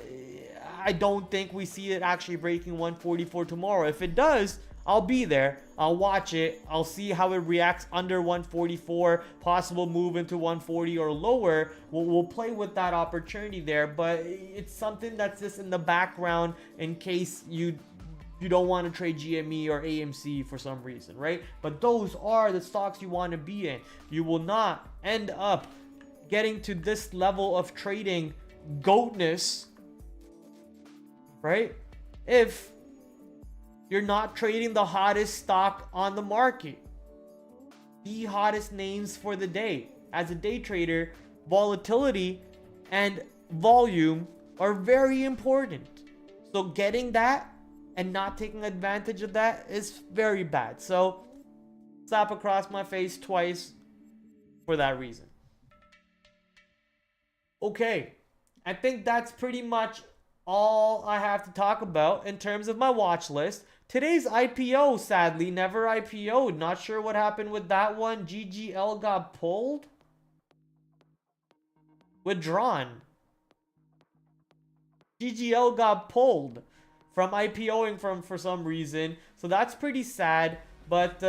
I don't think we see it actually breaking 144 tomorrow. If it does, I'll be there. I'll watch it. I'll see how it reacts under 144, possible move into 140 or lower. We'll play with that opportunity there, but it's something that's just in the background in case you don't want to trade GME or AMC for some reason, right? But those are the stocks you want to be in. You will not end up getting to this level of trading goatness, right, if you're not trading the hottest stock on the market. The hottest names for the day. As a day trader, volatility and volume are very important. So getting that and not taking advantage of that is very bad. So slap across my face twice for that reason. Okay, I think that's pretty much all I have to talk about in terms of my watch list. Today's IPO, sadly, never IPO'd. Not sure what happened with that one. GGL got pulled? Withdrawn. GGL got pulled from IPOing for some reason. So that's pretty sad. But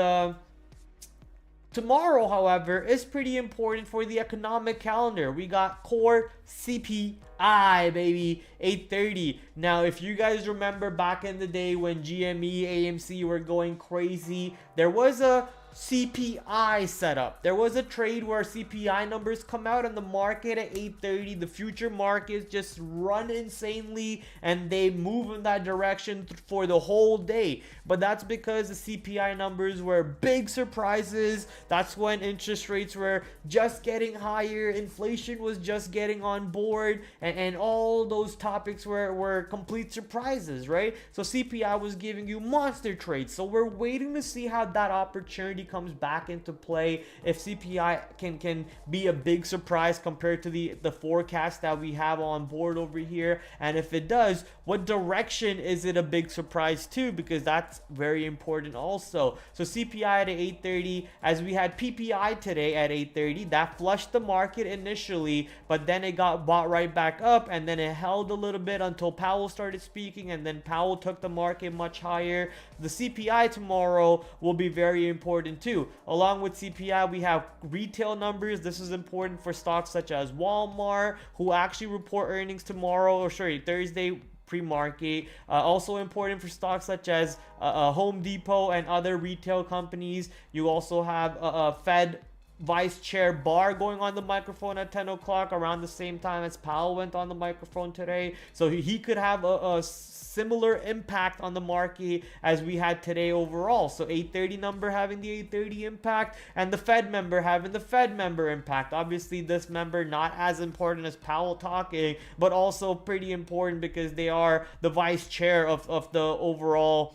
tomorrow, however, is pretty important for the economic calendar. We got core CPI, baby, 8:30. Now, if you guys remember back in the day when GME, AMC were going crazy, there was a CPI setup. There was a trade where CPI numbers come out in the market at 8:30. The future markets just run insanely and they move in that direction for the whole day. But that's because the CPI numbers were big surprises. That's when interest rates were just getting higher, inflation was just getting on board, and all those topics were complete surprises, right? So CPI was giving you monster trades. So we're waiting to see how that opportunity comes back into play, if CPI can be a big surprise compared to the forecast that we have on board over here. And if it does, what direction is it a big surprise to? Because that's very important also. So CPI at 8:30, as we had PPI today at 8:30, that flushed the market initially, but then it got bought right back up, and then it held a little bit until Powell started speaking, and then Powell took the market much higher. The CPI tomorrow will be very important too. Along with CPI, we have retail numbers. This is important for stocks such as Walmart, who actually report earnings tomorrow, or sorry, Thursday pre-market. Also important for stocks such as Home Depot and other retail companies. You also have Fed Vice Chair Barr going on the microphone at 10 o'clock around the same time as Powell went on the microphone today. So he could have a similar impact on the market as we had today overall. So 8:30 number having the 8:30 impact, and the Fed member having the Fed member impact. Obviously, this member not as important as Powell talking, but also pretty important because they are the vice chair of the overall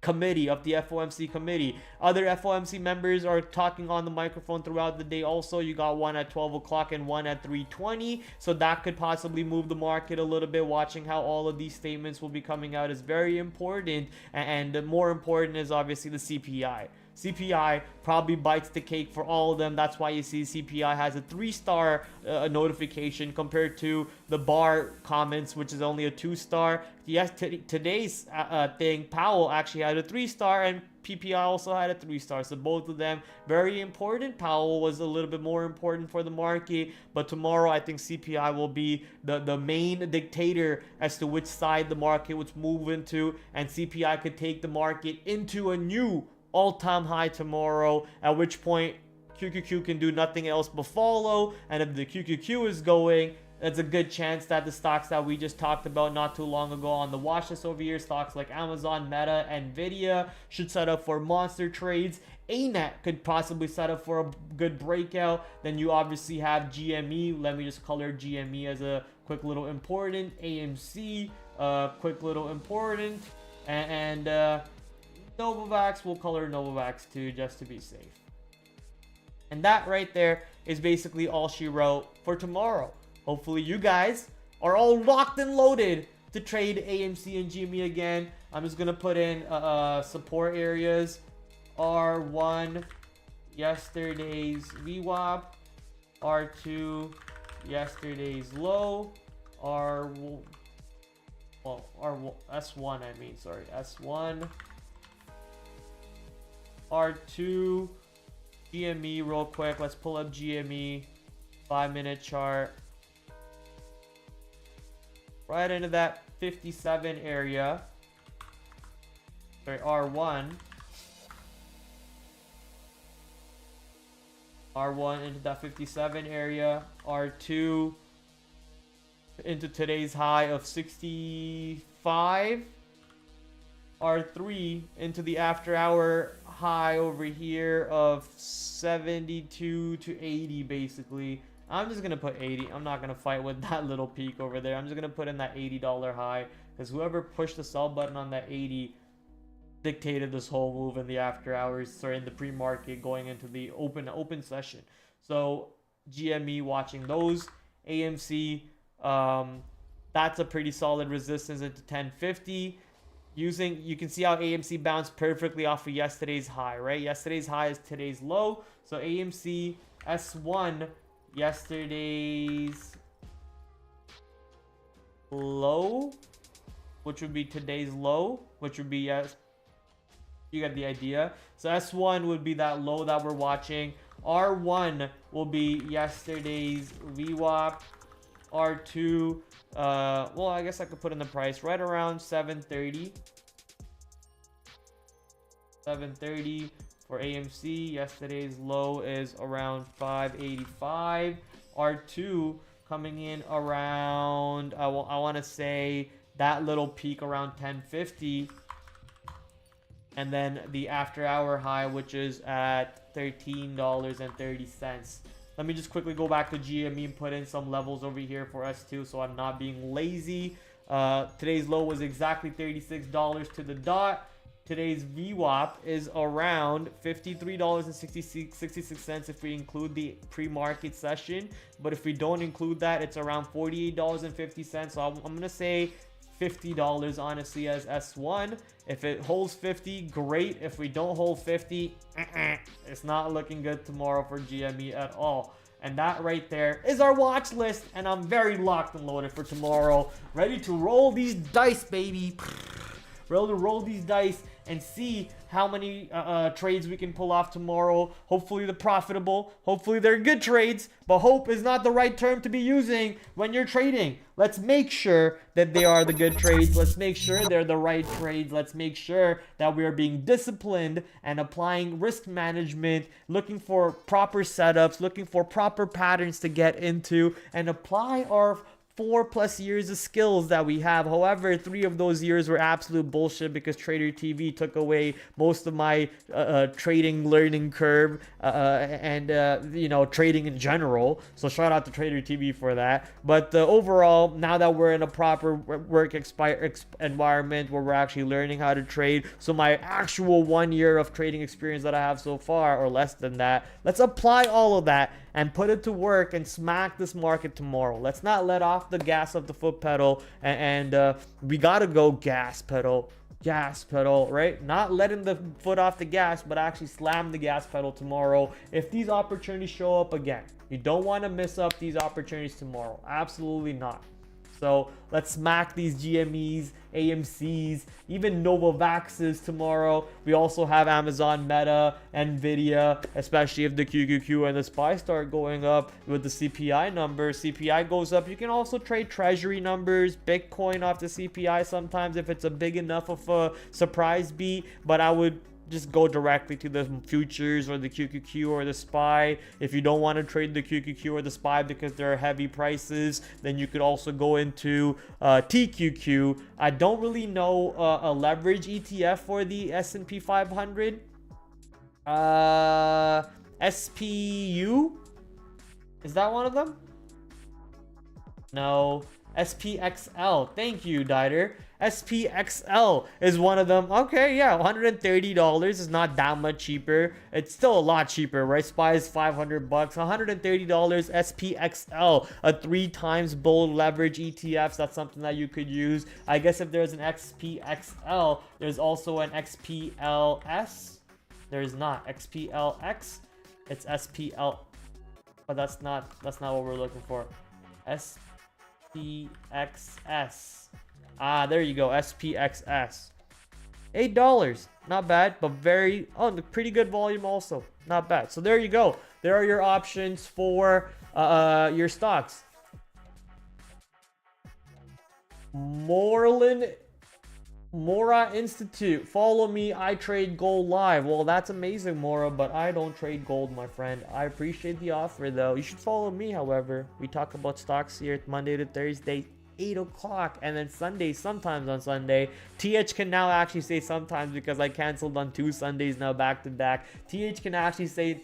committee, of the FOMC committee. Other FOMC members are talking on the microphone throughout the day also. You got one at 12 o'clock and one at 3:20, so that could possibly move the market a little bit. Watching how all of these statements will be coming out is very important, and more important is obviously the CPI. CPI probably bites the cake for all of them. That's why you see CPI has a 3-star notification compared to the Barr comments, which is only a 2-star. Yes, today's thing, Powell actually had a 3-star, and PPI also had a 3-star. So both of them very important. Powell was a little bit more important for the market, but tomorrow I think CPI will be the main dictator as to which side the market would move into, and CPI could take the market into a new all-time high tomorrow, at which point QQQ can do nothing else but follow. And if the QQQ is going, there's a good chance that the stocks that we just talked about not too long ago on the watch list over here, stocks like Amazon, Meta, Nvidia, should set up for monster trades. ANET could possibly set up for a good breakout. Then you obviously have GME. Let me just color GME as a quick little important. AMC, quick little important. And Novavax, we'll color Novavax too, just to be safe. And that right there is basically all she wrote for tomorrow. Hopefully you guys are all locked and loaded to trade AMC and GME again. I'm just going to put in support areas. R1, yesterday's VWAP. R2, yesterday's low. S1, sorry. S1. R2, GME real quick. Let's pull up GME 5-minute chart. Right into that 57 area. Sorry, R1. R1 into that 57 area. R2 into today's high of 65. R3 into the after hour high over here of 72 to 80 basically. I'm just going to put 80. I'm not going to fight with that little peak over there. I'm just going to put in that $80 high, because whoever pushed the sell button on that 80 dictated this whole move in the after hours, sorry, in the pre-market going into the open session. So GME, watching those. AMC, that's a pretty solid resistance into 1050. You can see how AMC bounced perfectly off of yesterday's high, right? Yesterday's high is today's low. So AMC S1, yesterday's low, which would be today's low, which would be, yes, you get the idea. So S1 would be that low that we're watching. R1 will be yesterday's VWAP. R2, well, I guess I could put in the price right around 730. 730 for AMC. Yesterday's low is around 585. R2 coming in around, I want to say that little peak around 1050. And then the after hour high, which is at $13.30. Let me just quickly go back to GME and put in some levels over here for us too, so I'm not being lazy. Today's low was exactly $36 to the dot. Today's VWAP is around $53.66 if we include the pre-market session. But if we don't include that, it's around $48.50. So I'm going to say $50 honestly as S1. If it holds 50, great. If we don't hold 50, it's not looking good tomorrow for GME at all. And that right there is our watch list, and I'm very locked and loaded for tomorrow, ready to roll these dice, baby. Ready to roll these dice and see how many trades we can pull off tomorrow. Hopefully they're profitable. Hopefully they're good trades. But hope is not the right term to be using when you're trading. Let's make sure that they are the good trades. Let's make sure they're the right trades. Let's make sure that we are being disciplined and applying risk management, looking for proper setups, looking for proper patterns to get into, and apply our 4+ years of skills that we have. However, 3 of those years were absolute bullshit because Trader TV took away most of my trading learning curve and you know, trading in general. So shout out to Trader TV for that. But overall, now that we're in a proper work environment where we're actually learning how to trade, so my actual 1 year of trading experience that I have so far, or less than that, let's apply all of that and put it to work and smack this market tomorrow. Let's not let off the gas of the foot pedal, and we gotta go gas pedal, right? Not letting the foot off the gas, but actually slam the gas pedal tomorrow if these opportunities show up again. You don't want to miss up these opportunities tomorrow. Absolutely not. So let's smack these GMEs, AMCs, even Novavaxes tomorrow. We also have Amazon, Meta, Nvidia, especially if the QQQ and the SPY start going up with the CPI number. CPI goes up. You can also trade treasury numbers, Bitcoin off the CPI sometimes if it's a big enough of a surprise beat, but I would just go directly to the futures or the QQQ or the SPY. If you don't want to trade the QQQ or the SPY because there are heavy prices, then you could also go into TQQ. I don't really know a leverage ETF for the S&P 500. SPU? Is that one of them? No. SPXL. Thank you, Dieter. SPXL is one of them. Okay, yeah, $130 is not that much cheaper. It's still a lot cheaper, right? SPY is $500, $130. SPXL, a 3 times bull leverage ETFs. That's something that you could use. I guess if there's an XPXL, there's also an XPLS. There's not XPLX. It's SPL, but that's not what we're looking for. SPXS. Ah, there you go. SPXS. $8. Not bad, but pretty good volume also. Not bad. So there you go. There are your options for your stocks. Mora Institute. Follow me. I trade gold live. Well, that's amazing, Mora, but I don't trade gold, my friend. I appreciate the offer, though. You should follow me, however. We talk about stocks here Monday to Thursday, 8 o'clock, and then Sunday, sometimes on Sunday. TH can now actually say sometimes because I canceled on 2 Sundays now back to back. TH can actually say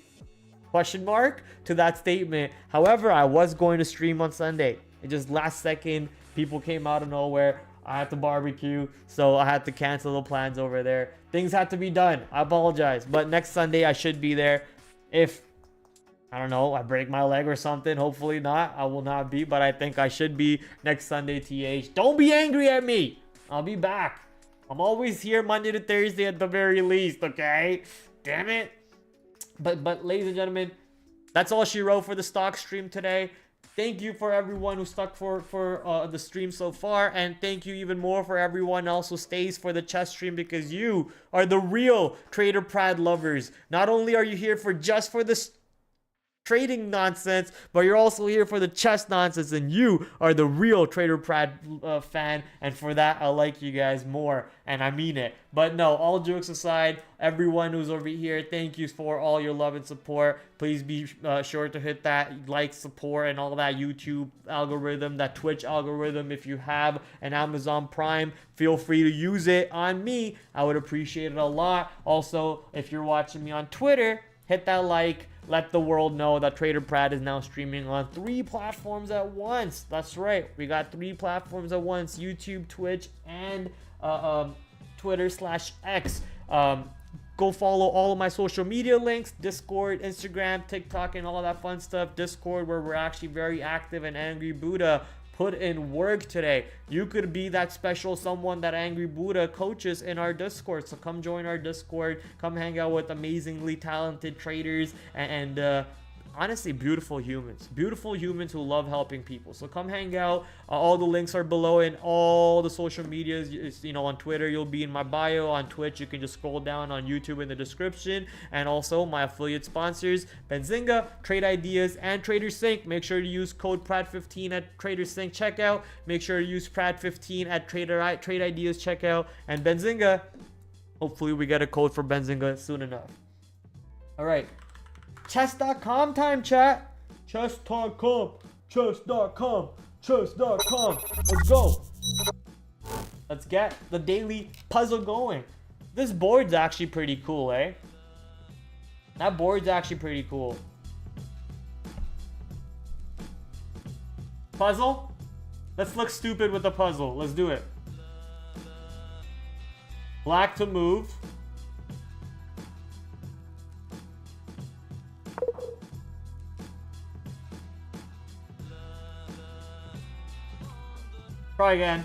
question mark to that statement. However, I was going to stream on Sunday. It just last second, people came out of nowhere. I had to barbecue, so I had to cancel the plans over there. Things had to be done. I apologize, but next Sunday I should be there. If I don't know, I break my leg or something. Hopefully not. I will not be, but I think I should be next Sunday, TH. Don't be angry at me. I'll be back. I'm always here Monday to Thursday at the very least, okay? Damn it. But ladies and gentlemen, that's all she wrote for the stock stream today. Thank you for everyone who stuck for the stream so far, and thank you even more for everyone else who stays for the chess stream, because you are the real TraderPrad lovers. Not only are you here just for the trading nonsense, but you're also here for the chess nonsense, and you are the real TraderPrad fan, and for that I like you guys more, and I mean it. But no, all jokes aside, everyone who's over here, thank you for all your love and support. Please be sure to hit that like, support, and all that YouTube algorithm, that Twitch algorithm. If you have an Amazon Prime, feel free to use it on me. I would appreciate it a lot. Also, if you're watching me on Twitter, hit that like. Let the world know that TraderPrad is now streaming on 3 platforms at once. That's right. We got 3 platforms at once: YouTube, Twitch, and Twitter/X. Go follow all of my social media links: Discord, Instagram, TikTok, and all that fun stuff. Discord, where we're actually very active, and Angry Buddha put in work today. You could be that special someone that Angry Buddha coaches in our Discord. So come join our Discord. Come hang out with amazingly talented traders and honestly beautiful humans who love helping people. So come hang out. All the links are below in all the social medias. You know, on Twitter you'll be in my bio. On Twitch you can just scroll down. On YouTube in the description. And also my affiliate sponsors, Benzinga, Trade Ideas, and TraderSync. Make sure to use code PRAD15 at TraderSync checkout. Make sure to use PRAD15 at Trade Ideas checkout. And Benzinga, hopefully we get a code for Benzinga soon enough. All right. Chess.com time, chat. Chess.com. Chess.com. Chess.com. Let's go. Let's get the daily puzzle going. This board's actually pretty cool, eh? That board's actually pretty cool. Puzzle? Let's look stupid with the puzzle. Let's do it. Black to move. Try again.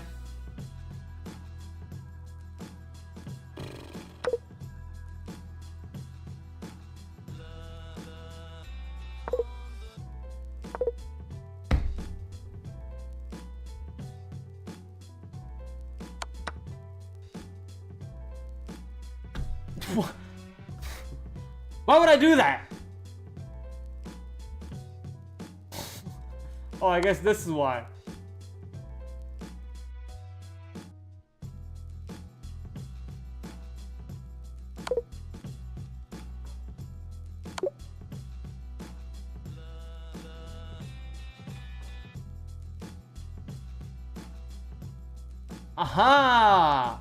Why would I do that? Oh, I guess this is why. Aha!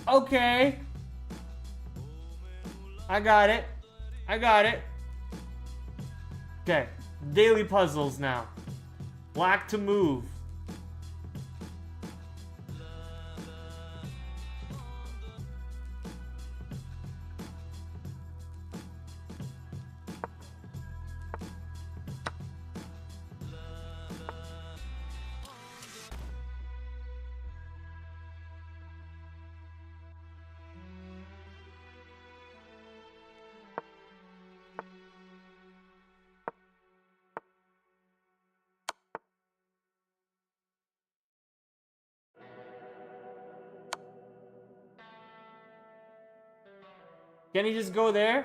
Okay. I got it. I got it. Okay. Daily puzzles now. Black to move. Can he just go there?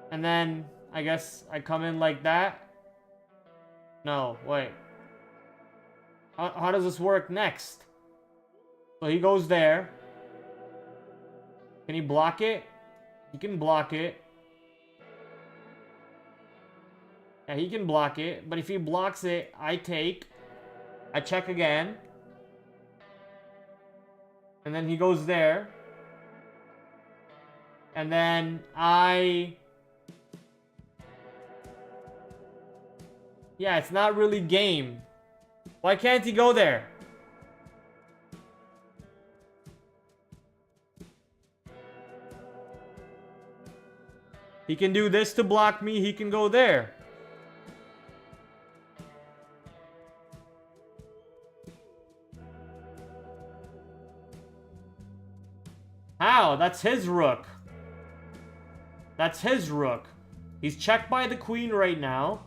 And then, I guess I come in like that? No, wait. How does this work next? So he goes there. Can he block it? He can block it. Yeah, he can block it. But if he blocks it, I take. I check again. And then he goes there. And then I... Yeah, it's not really game. Why can't he go there? He can do this to block me. He can go there. How? That's his rook. That's his rook. He's checked by the queen right now.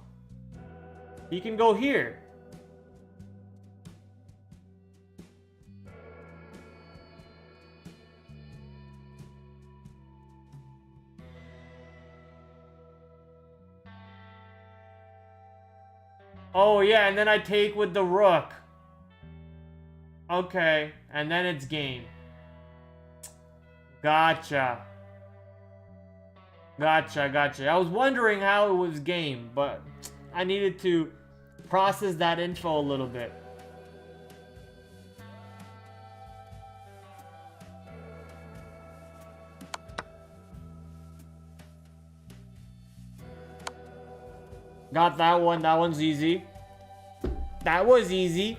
He can go here. Oh yeah, and then I take with the rook. Okay, and then it's game. Gotcha. Gotcha, gotcha. I was wondering how it was game, but I needed to process that info a little bit. Got that one. That one's easy. That was easy.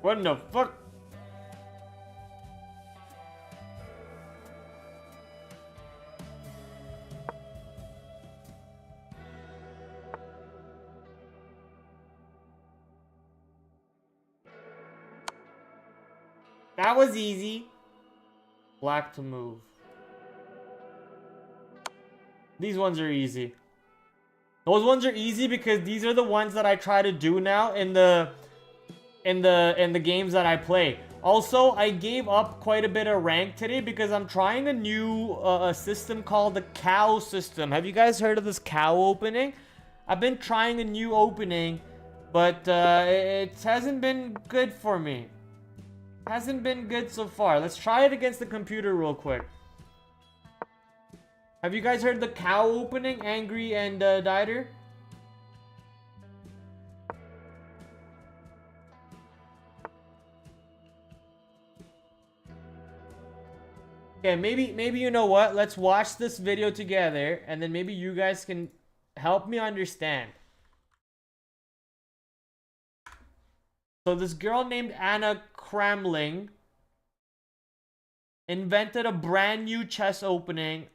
What in the fuck? That was easy. Black to move. These ones are easy. Those ones are easy because these are the ones that I try to do now in the games that I play. Also, I gave up quite a bit of rank today because I'm trying a new system called the cow system. Have you guys heard of this cow opening? I've been trying a new opening, but it hasn't been good for me. Hasn't been good so far. Let's try it against the computer real quick. Have you guys heard the cow opening, Angry and Dieter? Okay, maybe you know what? Let's watch this video together, and then maybe you guys can help me understand. So this girl named Anna Kramling invented a brand new chess opening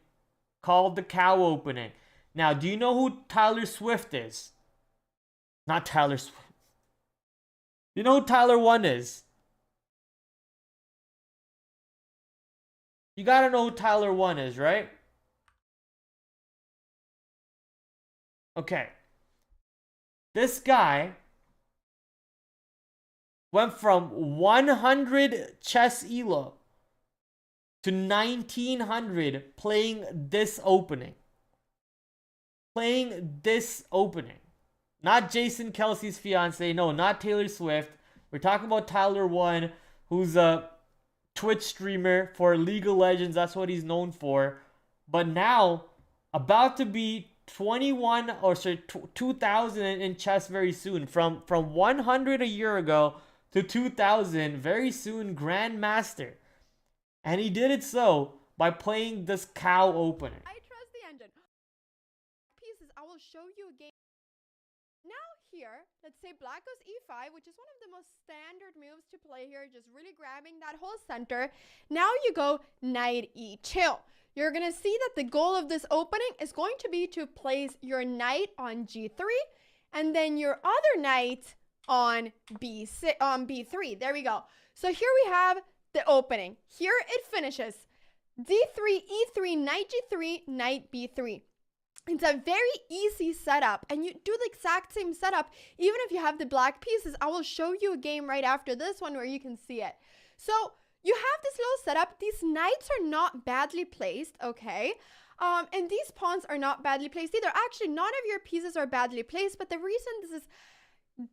called the cow opening. Now, do you know who Taylor Swift is? Not Taylor Swift. You know who Tyler 1 is? You gotta know who Tyler 1 is, right? Okay. This guy went from 100 chess elo to 1900 playing this opening. Not Jason Kelsey's fiance. No, not Taylor Swift. We're talking about Tyler 1, who's a Twitch streamer for League of Legends. That's what he's known for. But now, about to be 21 or sorry, 2000 in chess very soon. From 100 a year ago to 2000 very soon, Grandmaster. And he did it so by playing this cow opening. I trust the engine. Pieces, I will show you a game. Now here, let's say black goes e5, which is one of the most standard moves to play here, just really grabbing that whole center. Now you go knight e2. You're going to see that the goal of this opening is going to be to place your knight on g3 and then your other knight on b3. There we go. So here we have the opening. Here it finishes. d3, e3, knight g3, knight b3. It's a very easy setup, and you do the exact same setup even if you have the black pieces. I will show you a game right after this one where you can see it. So you have this little setup. These knights are not badly placed, okay? And these pawns are not badly placed either. Actually, none of your pieces are badly placed, but the reason this is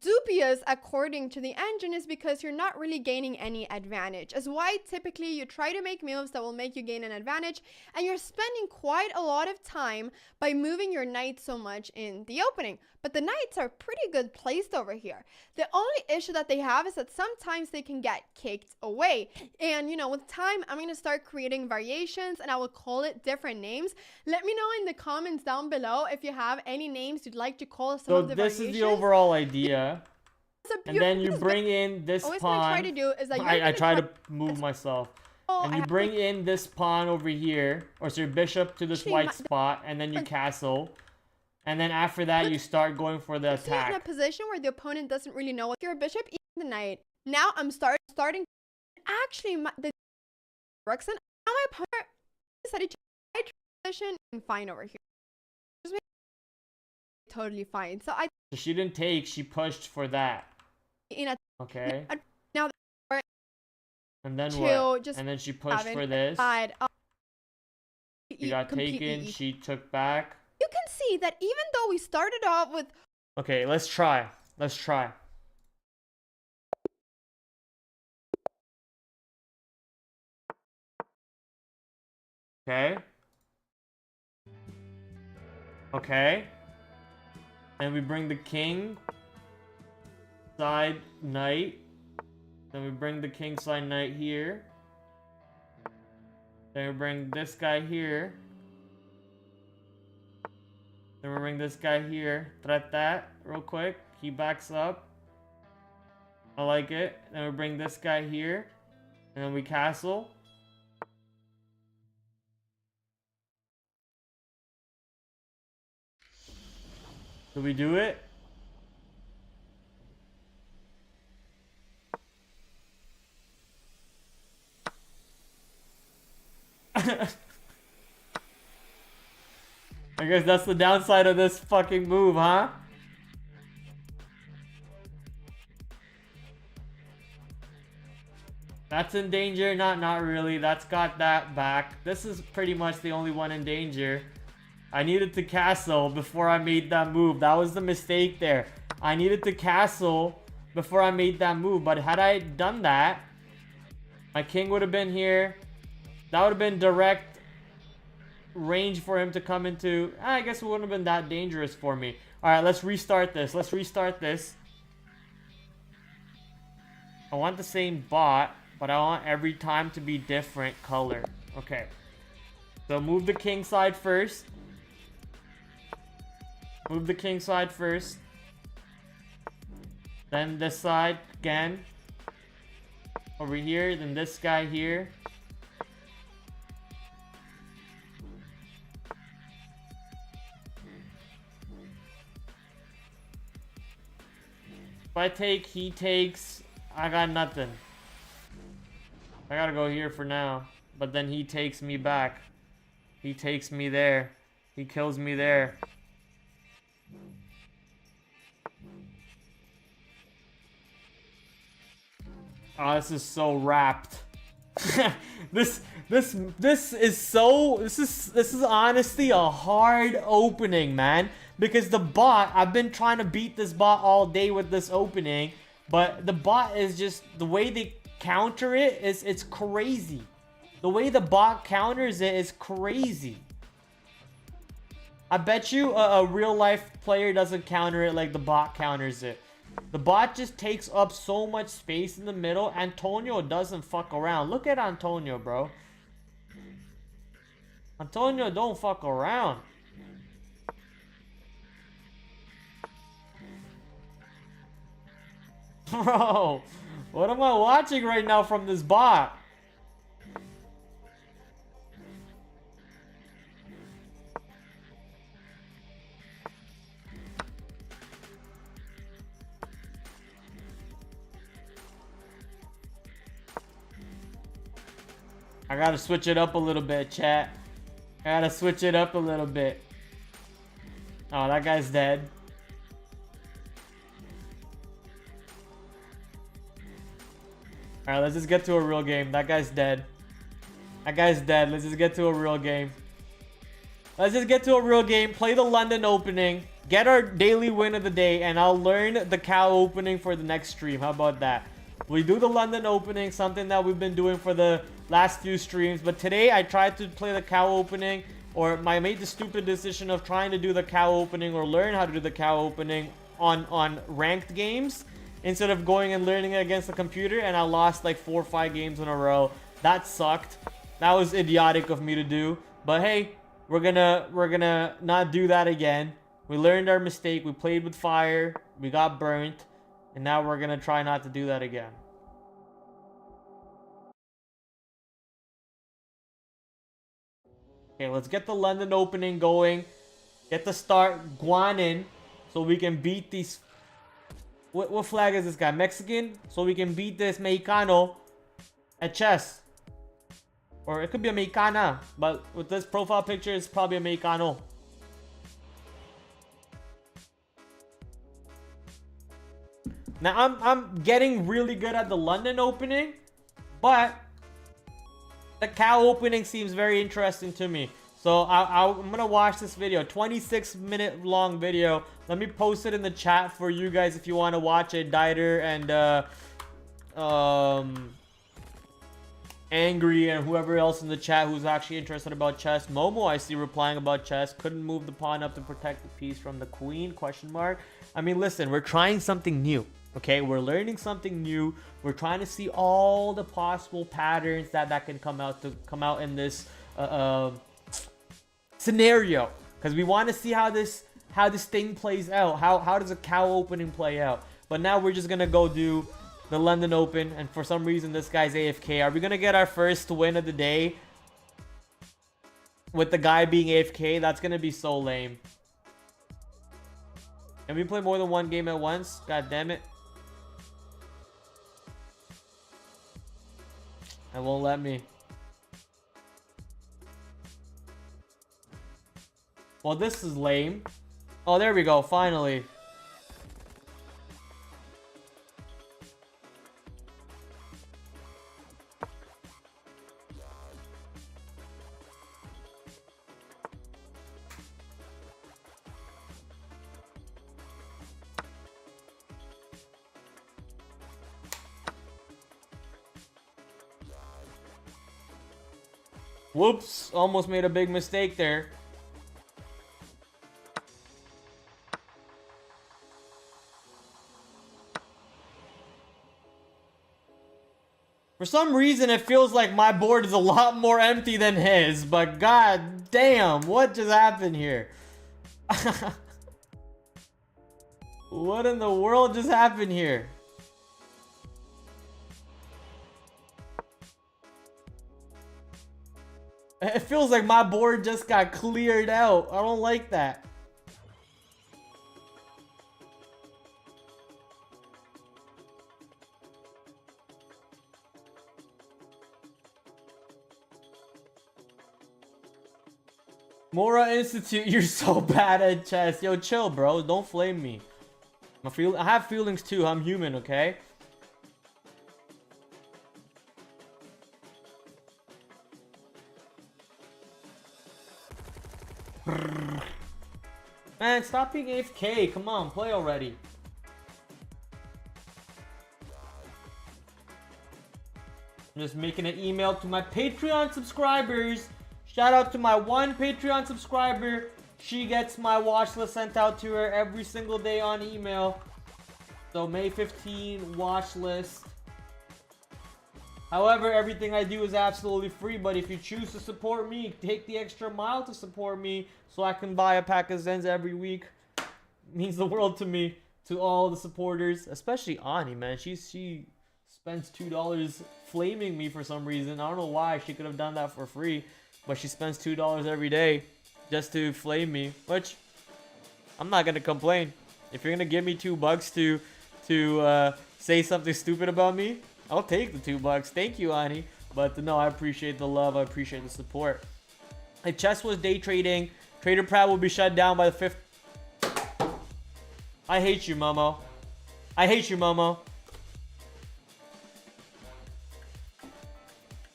dubious according to the engine is because you're not really gaining any advantage. As white, typically you try to make moves that will make you gain an advantage, and you're spending quite a lot of time by moving your knight so much in the opening. But the knights are pretty good placed over here. The only issue that they have is that sometimes they can get kicked away. And you know, with time, I'm going to start creating variations and I will call it different names. Let me know in the comments down below if you have any names you'd like to call some of the variations. So this is the overall idea. And then you bring in this pawn. What I try to do is that I try to move myself. And you bring in this pawn over here, or so your bishop to this white spot, and then you castle. And then after that, you start going for the attack. In a position where the opponent doesn't really know what your bishop eats the knight. Now I'm starting. Actually, the works, and now my opponent decided to try transition and fine over here. Totally fine. So she didn't take. She pushed for that. Okay. Now. And then what? And then she pushed for this. She got taken. She took back. You can see that even though we started off with... Okay, let's try. Let's try. Okay. Okay. Then we bring the king. Side knight. Then we bring the king side knight here. Then we bring this guy here. Then we bring this guy here. Threat that real quick. He backs up. I like it. Then we bring this guy here. And then we castle. Do we do it? I guess that's the downside of this fucking move, huh? That's in danger? Not really. That's got that back. This is pretty much the only one in danger. I needed to castle before I made that move. That was the mistake there. I needed to castle before I made that move. But had I done that, my king would have been here. That would have been direct range for him to come into. I guess it wouldn't have been that dangerous for me. Alright, let's restart this. Let's restart this. I want the same bot, but I want every time to be different color. Okay. So move the king side first. Move the king side first. Then this side again. Over here. Then this guy here. If I take, he takes, I got nothing. I gotta go here for now. But then he takes me back. He takes me there. He kills me there. Oh, this is so wrapped. This is honestly a hard opening, man. Because the bot, I've been trying to beat this bot all day with this opening, but the bot is just, the way they counter it is, it's crazy. The way the bot counters it is crazy. I bet you a real life player doesn't counter it like the bot counters it. The bot just takes up so much space in the middle. Antonio doesn't fuck around. Look at Antonio, bro. Antonio don't fuck around. Bro, what am I watching right now from this bot? I gotta switch it up a little bit, chat. I gotta switch it up a little bit. Oh, that guy's dead. Alright, let's just get to a real game. That guy's dead. That guy's dead. Let's just get to a real game. Let's just get to a real game. Play the London opening. Get our daily win of the day. And I'll learn the cow opening for the next stream. How about that? We do the London opening. Something that we've been doing for the last few streams. But today I tried to play the cow opening. Or I made the stupid decision of trying to do the cow opening. Or learn how to do the cow opening on ranked games. Instead of going and learning it against the computer, and I lost like 4 or 5 games in a row. That sucked. That was idiotic of me to do. But hey, we're gonna not do that again. We learned our mistake. We played with fire. We got burnt. And now we're gonna try not to do that again. Okay, let's get the London opening going. Get the start Guanin so we can beat these. What flag is this guy? Mexican? So we can beat this Mexicano at chess. Or it could be a Mexicana. But with this profile picture, it's probably a Mexicano. Now, I'm getting really good at the London opening. But the cow opening seems very interesting to me. So I'm going to watch this video. 26-minute long video. Let me post it in the chat for you guys if you want to watch it. Dieter and Angry and whoever else in the chat who's actually interested about chess. Momo, I see replying about chess. Couldn't move the pawn up to protect the piece from the queen? Question mark. I mean, listen, we're trying something new. Okay, we're learning something new. We're trying to see all the possible patterns that can come out in this scenario, because we want to see how this thing plays out. How does a cow opening play out? But now we're just gonna go do the London Open, and for some reason this guy's AFK. Are we gonna get our first win of the day with the guy being AFK? That's gonna be so lame. Can we play more than one game at once? God damn it. It won't let me. Well, this is lame. Oh, there we go. Finally. Whoops. Almost made a big mistake there. For some reason, it feels like my board is a lot more empty than his, but god damn, what just happened here? What in the world just happened here? It feels like my board just got cleared out. I don't like that. Mora Institute, you're so bad at chess. Yo, chill, bro. Don't flame me. I have feelings too. I'm human, okay? Man, stop being AFK. Come on, play already. I'm just making an email to my Patreon subscribers. Shout out to my one Patreon subscriber. She gets my watch list sent out to her every single day on email. So May 15 watch list. However, everything I do is absolutely free, but if you choose to support me, take the extra mile to support me so I can buy a pack of Zens every week. It means the world to me, to all the supporters, especially Ani, man. She spends $2 flaming me for some reason. I don't know why. She could have done that for free, but she spends $2 every day just to flame me, which I'm not gonna complain. If you're gonna give me $2 to say something stupid about me, I'll take the $2. Thank you, Ani. But no, I appreciate the love. I appreciate the support. If chess was day trading, TraderPrad will be shut down by the 5th. I hate you, Momo. I hate you, Momo.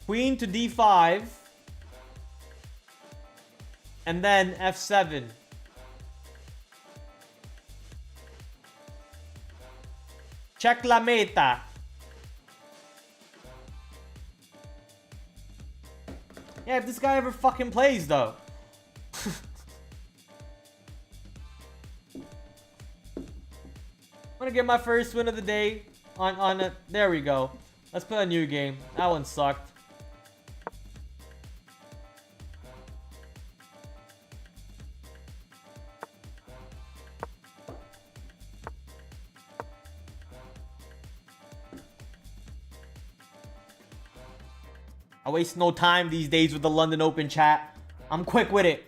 Queen to D5. And then F7. Check la meta. Yeah, if this guy ever fucking plays, though. I'm gonna get my first win of the day on a... There we go. Let's play a new game. That one sucked. I waste no time these days with the London Open chat. I'm quick with it.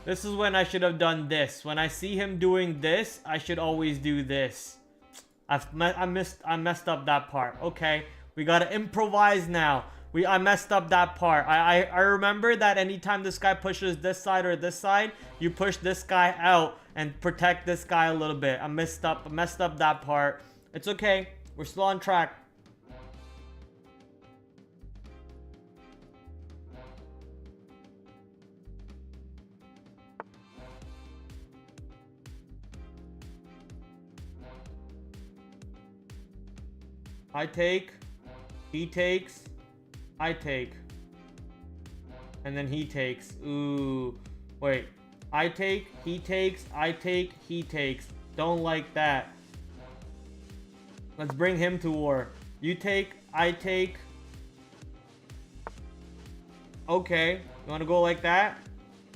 This is when I should have done this. When I see him doing this, I should always do this. I messed up that part. Okay, we gotta improvise now. I messed up that part. I remember that anytime this guy pushes this side or this side, you push this guy out and protect this guy a little bit. I messed up that part. It's okay. We're still on track. I take, he takes, I take, and then he takes. Ooh, wait. I take, he takes, I take, he takes. Don't like that. Let's bring him to war. You take, I take. Okay, you want to go like that?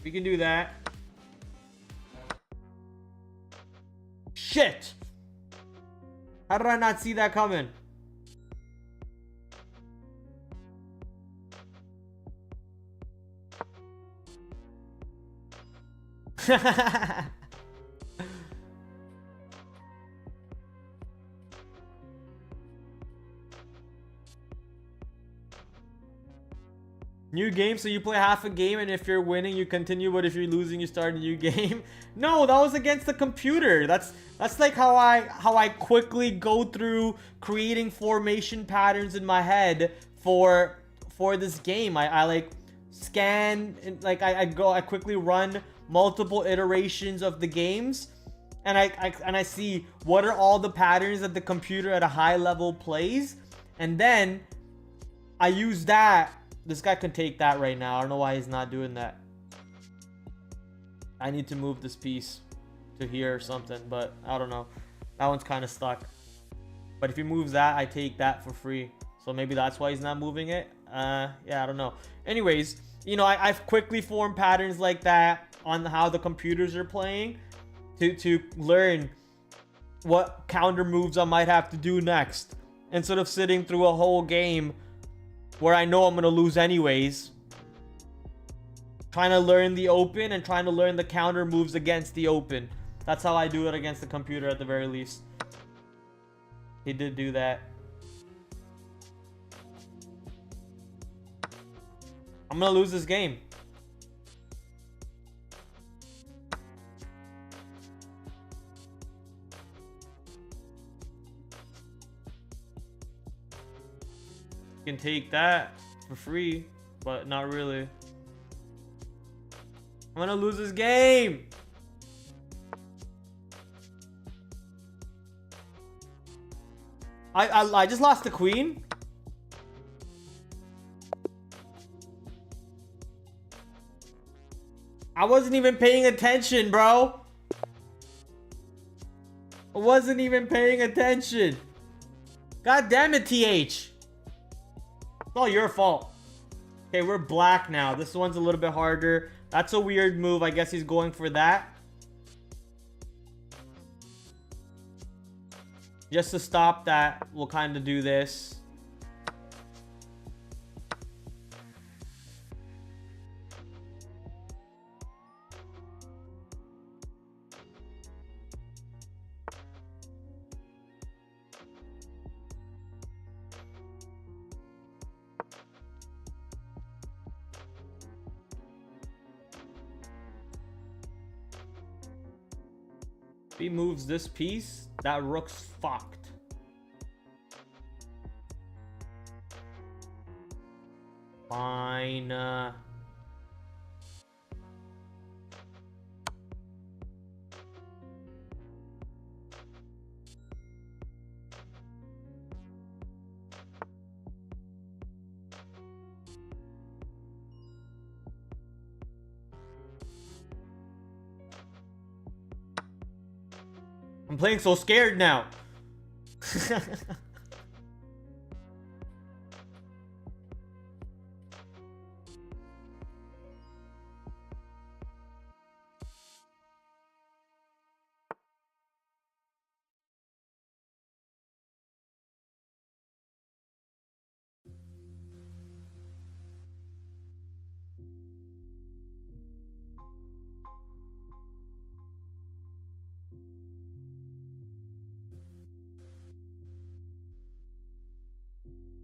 We can do that. Shit! How did I not see that coming? New game, so you play half a game, and if you're winning you continue, but if you're losing you start a new game. No, that was against the computer. That's like how I quickly go through creating formation patterns in my head for this game. I like scan, and like I quickly run multiple iterations of the games, and I see what are all the patterns that the computer at a high level plays, and then I use that. This guy can take that right now. I don't know why he's not doing that. I need to move this piece to here or something, but I don't know. That one's kind of stuck. But if he moves that, I take that for free. So maybe that's why he's not moving it. Yeah, I don't know. Anyways, you know, I've quickly formed patterns like that on how the computers are playing to learn what counter moves I might have to do next, instead of sitting through a whole game where I know I'm gonna lose anyways. Trying to learn the open and trying to learn the counter moves against the open. That's how I do it against the computer at the very least. He did do that. I'm gonna lose this game. You can take that for free, but not really. I'm gonna lose this game. I just lost the queen. I wasn't even paying attention, bro. I wasn't even paying attention. God damn it, TH. It's all your fault. Okay, we're black now. This one's a little bit harder. That's a weird move. I guess he's going for that. Just to stop that, we'll kind of do this. If he moves this piece, that rook's fucked. Fine. I'm playing so scared now.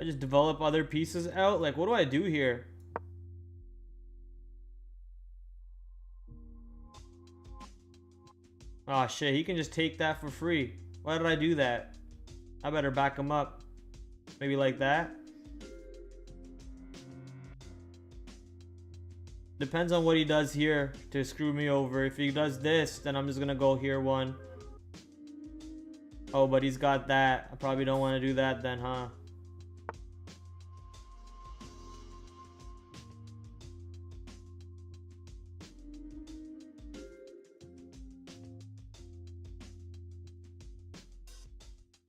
I just develop other pieces out? Like, what do I do here? Oh shit, he can just take that for free. Why did I do that? I better back him up. Maybe like that? Depends on what he does here to screw me over. If he does this, then I'm just gonna go here one. Oh, but he's got that. I probably don't want to do that then, huh?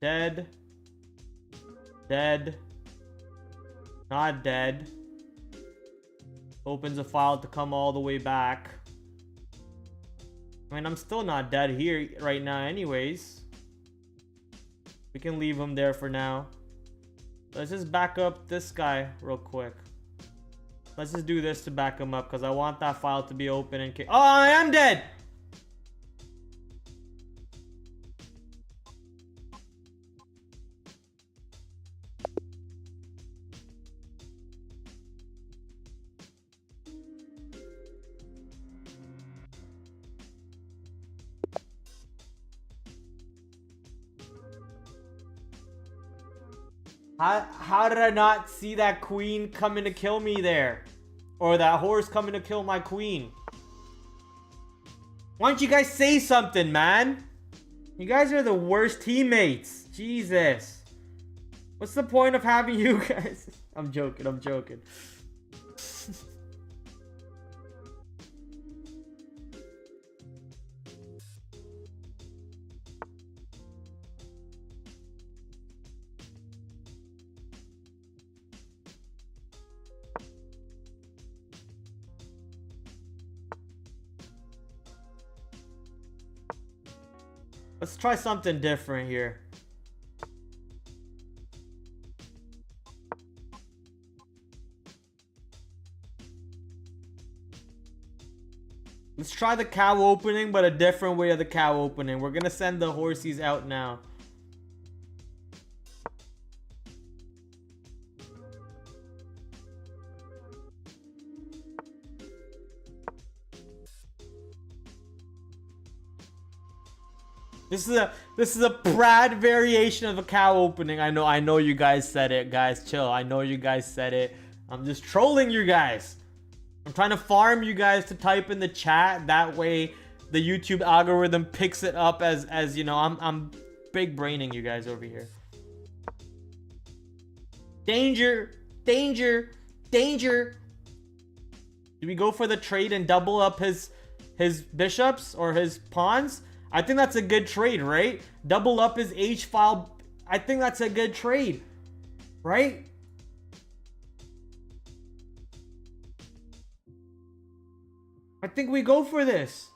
Dead. Dead. Not dead. Opens a file to come all the way back. I mean, I'm still not dead here right now anyways. We can leave him there for now. Let's just back up this guy real quick. Let's just do this to back him up because I want that file to be open in case. Oh, I am dead! How did I not see that queen coming to kill me there? Or that horse coming to kill my queen? Why don't you guys say something, man? You guys are the worst teammates. Jesus. What's the point of having you guys? I'm joking, I'm joking. Let's try something different here. Let's try the cow opening, but a different way of the cow opening. We're gonna send the horsies out now. This is a Prad variation of a cow opening. I know you guys said it, guys. Chill. I know you guys said it. I'm just trolling you guys. I'm trying to farm you guys to type in the chat. That way the YouTube algorithm picks it up as you know, I'm big braining you guys over here. Danger, danger, danger. Do we go for the trade and double up his bishops or his pawns? I think that's a good trade, right? Double up his H-file. I think that's a good trade, right? I think we go for this.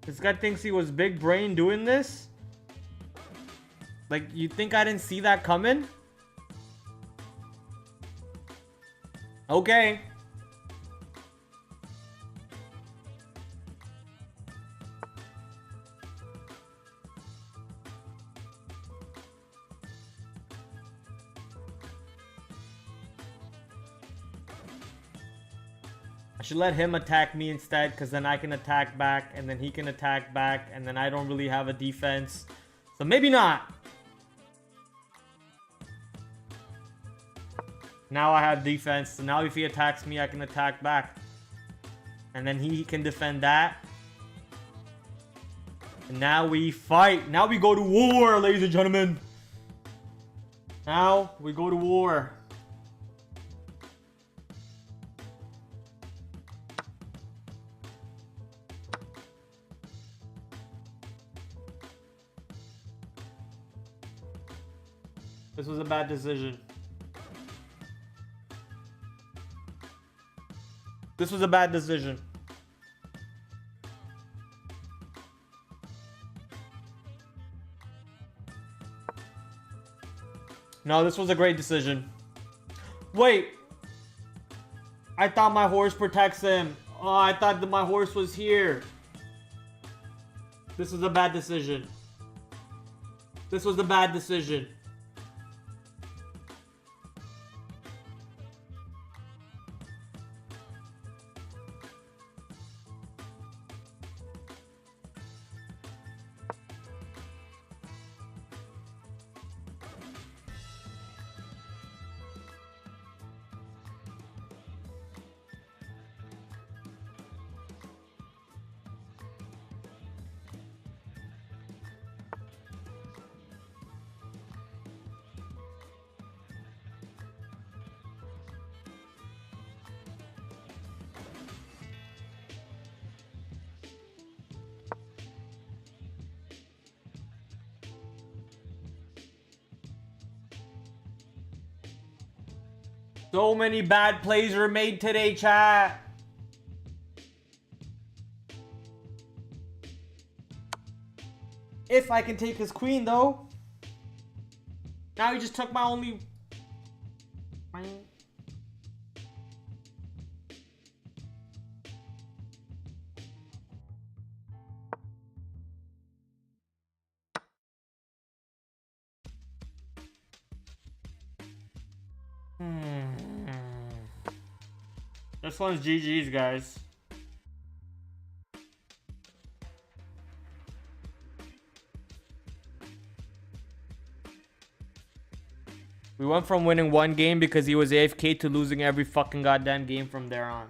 This guy thinks he was big brain doing this? Like, you think I didn't see that coming? Okay. I should let him attack me instead, because then I can attack back, and then he can attack back, and then I don't really have a defense. So maybe not. Now I have defense, so now if he attacks me, I can attack back. And then he can defend that. And now we fight. Now we go to war, ladies and gentlemen. Now we go to war. This was a bad decision. This was a bad decision. No, this was a great decision. Wait. I thought my horse protects him. Oh, I thought that my horse was here. This was a bad decision. This was a bad decision. So many bad plays were made today, chat. If I can take his queen, though. Now he just took my only... This one's GG's, guys. We went from winning one game because he was AFK to losing every fucking goddamn game from there on.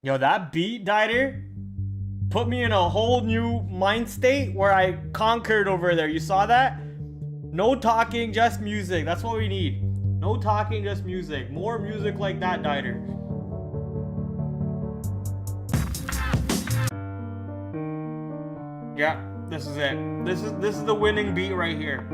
Yo, that beat, Dieter, put me in a whole new mind state where I conquered over there. You saw that? No talking, just music. That's what we need. No talking, just music. More music like that, Dieter. Yeah, this is it. This is the winning beat right here.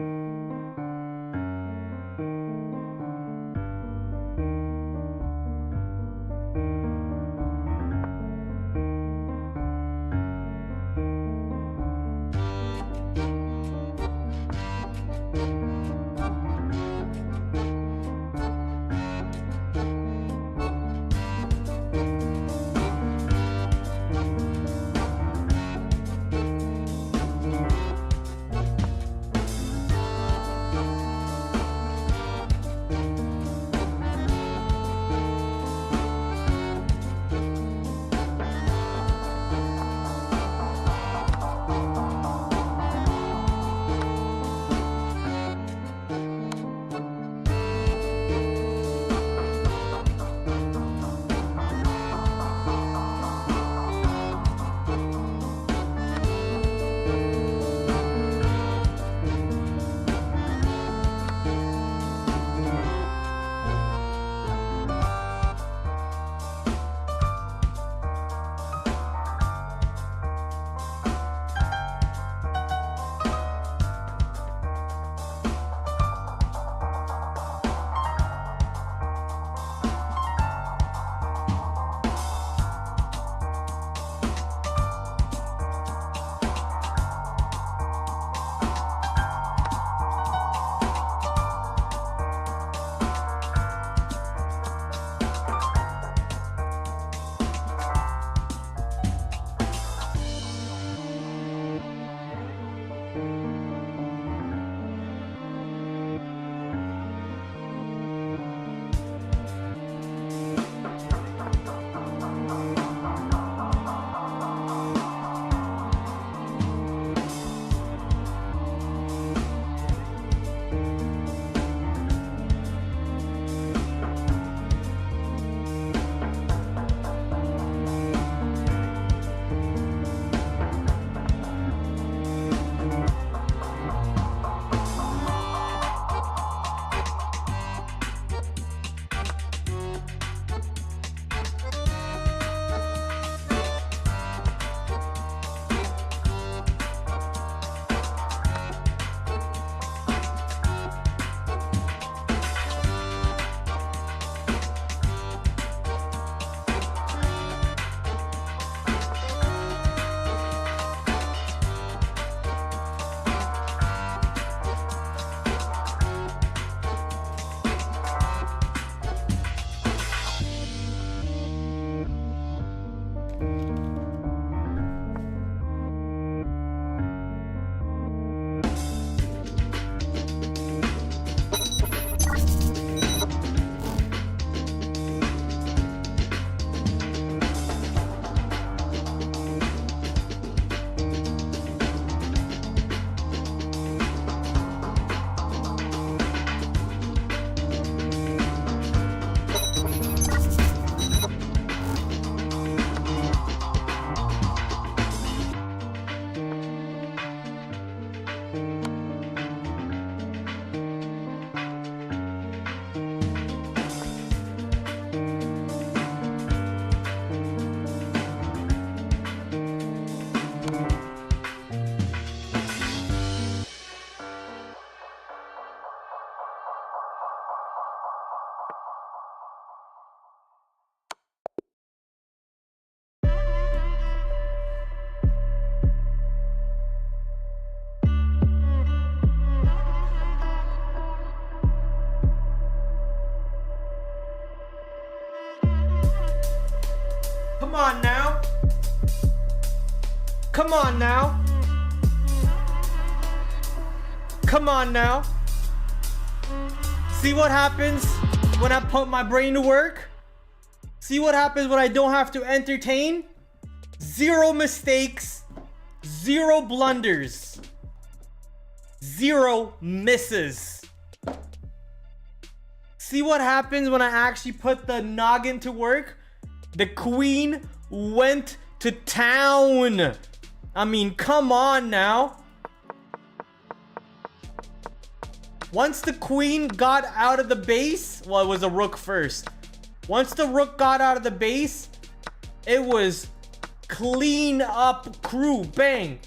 Come on now. Come on now. See what happens when I put my brain to work? See what happens when I don't have to entertain? 0 mistakes, 0 blunders, 0 misses. See what happens when I actually put the noggin to work? The queen went to town. I mean, come on now. Once the queen got out of the base, well, it was a rook first. Once the rook got out of the base, it was clean up crew. Bang.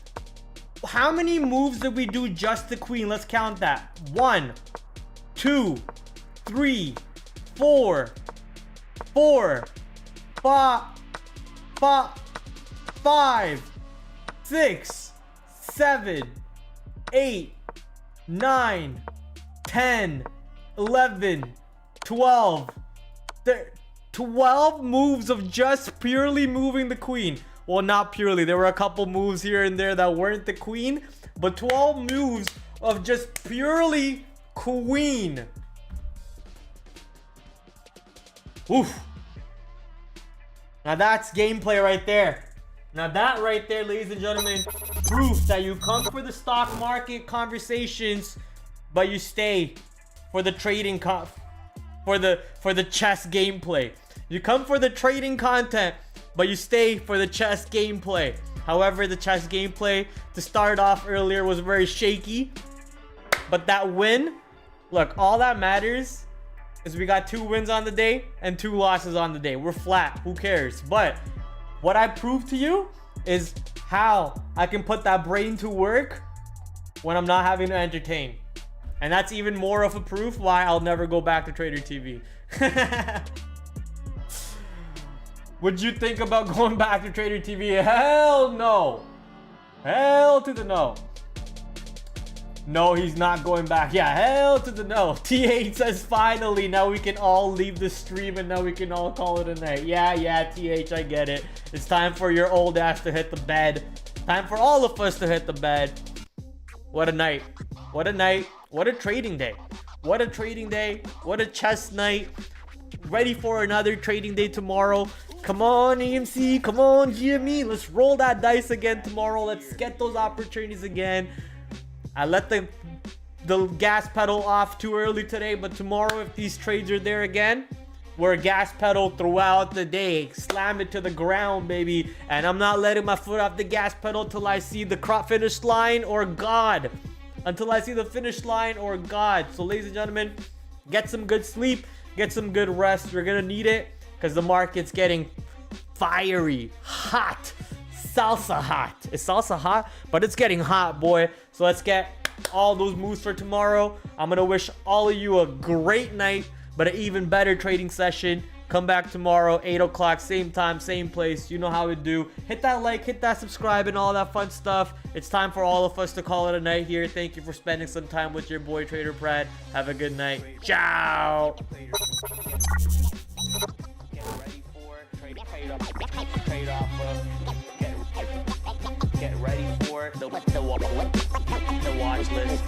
How many moves did we do just the queen? Let's count that. 1, 2, 3, 4, 5, 6, 7, 8, 9, 10, 11, 12. 12 moves of just purely moving the queen. Well, not purely. There were a couple moves here and there that weren't the queen. But 12 moves of just purely queen. Oof. Now that's gameplay right there. Now that right there, ladies and gentlemen, proof that you come for the stock market conversations, but you stay for the trading for the chess gameplay. You come for the trading content, but you stay for the chess gameplay. However, the chess gameplay to start off earlier was very shaky, but that win, look, all that matters is we got 2 wins on the day and 2 losses on the day. We're flat, who cares? But what I proved to you is how I can put that brain to work when I'm not having to entertain. And that's even more of a proof why I'll never go back to Trader TV. Would you think about going back to Trader TV? Hell no. Hell to the no. No, he's not going back. Yeah, hell to the no. T8 says finally, now we can all leave the stream and now we can all call it a night. Yeah, TH, I get it. It's time for your old ass to hit the bed. Time for all of us to hit the bed. What a night. What a night. What a trading day. What a trading day. What a chess night. Ready for another trading day tomorrow. Come on, AMC. Come on, GME. Let's roll that dice again tomorrow. Let's get those opportunities again. I let the gas pedal off too early today, but tomorrow, if these trades are there again, we're gas pedal throughout the day. Slam it to the ground, baby. And I'm not letting my foot off the gas pedal till I see the finish line or God. Until I see the finish line or God. So, ladies and gentlemen, get some good sleep. Get some good rest. You're going to need it because the market's getting fiery, hot, salsa hot. Is salsa hot? But it's getting hot, boy. So let's get all those moves for tomorrow. I'm going to wish all of you a great night, but an even better trading session. Come back tomorrow, 8 o'clock, same time, same place. You know how we do. Hit that like, hit that subscribe, and all that fun stuff. It's time for all of us to call it a night here. Thank you for spending some time with your boy, TraderPrad. Have a good night. Ciao. Get ready for the watch list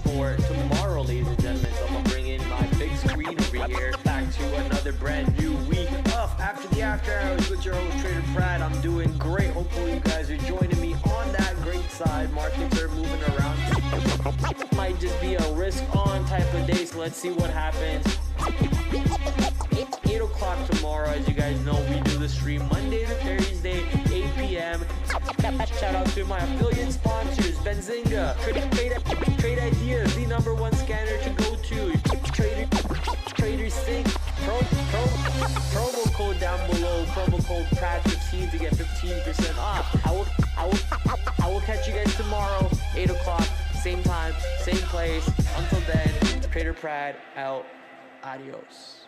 for tomorrow, ladies and gentlemen. So I'm gonna bring in my big screen over here. Back to another brand new week of After the After Hours with your host TraderPrad. I'm doing great. Hopefully you guys are joining me on that great side. Markets are moving around. Might just be a risk on type of day. So let's see what happens. 8 o'clock tomorrow. As you guys know, we do the stream Monday to Thursday, 8 p.m. Shout out to my affiliate sponsors, Benzinga, Trade Ideas, the #1 scanner to go to, Trader Sync, promo code down below, promo code PRAD15 to get 15% off. I will catch you guys tomorrow, 8 o'clock, same time, same place. Until then, TraderPrad out. Adios.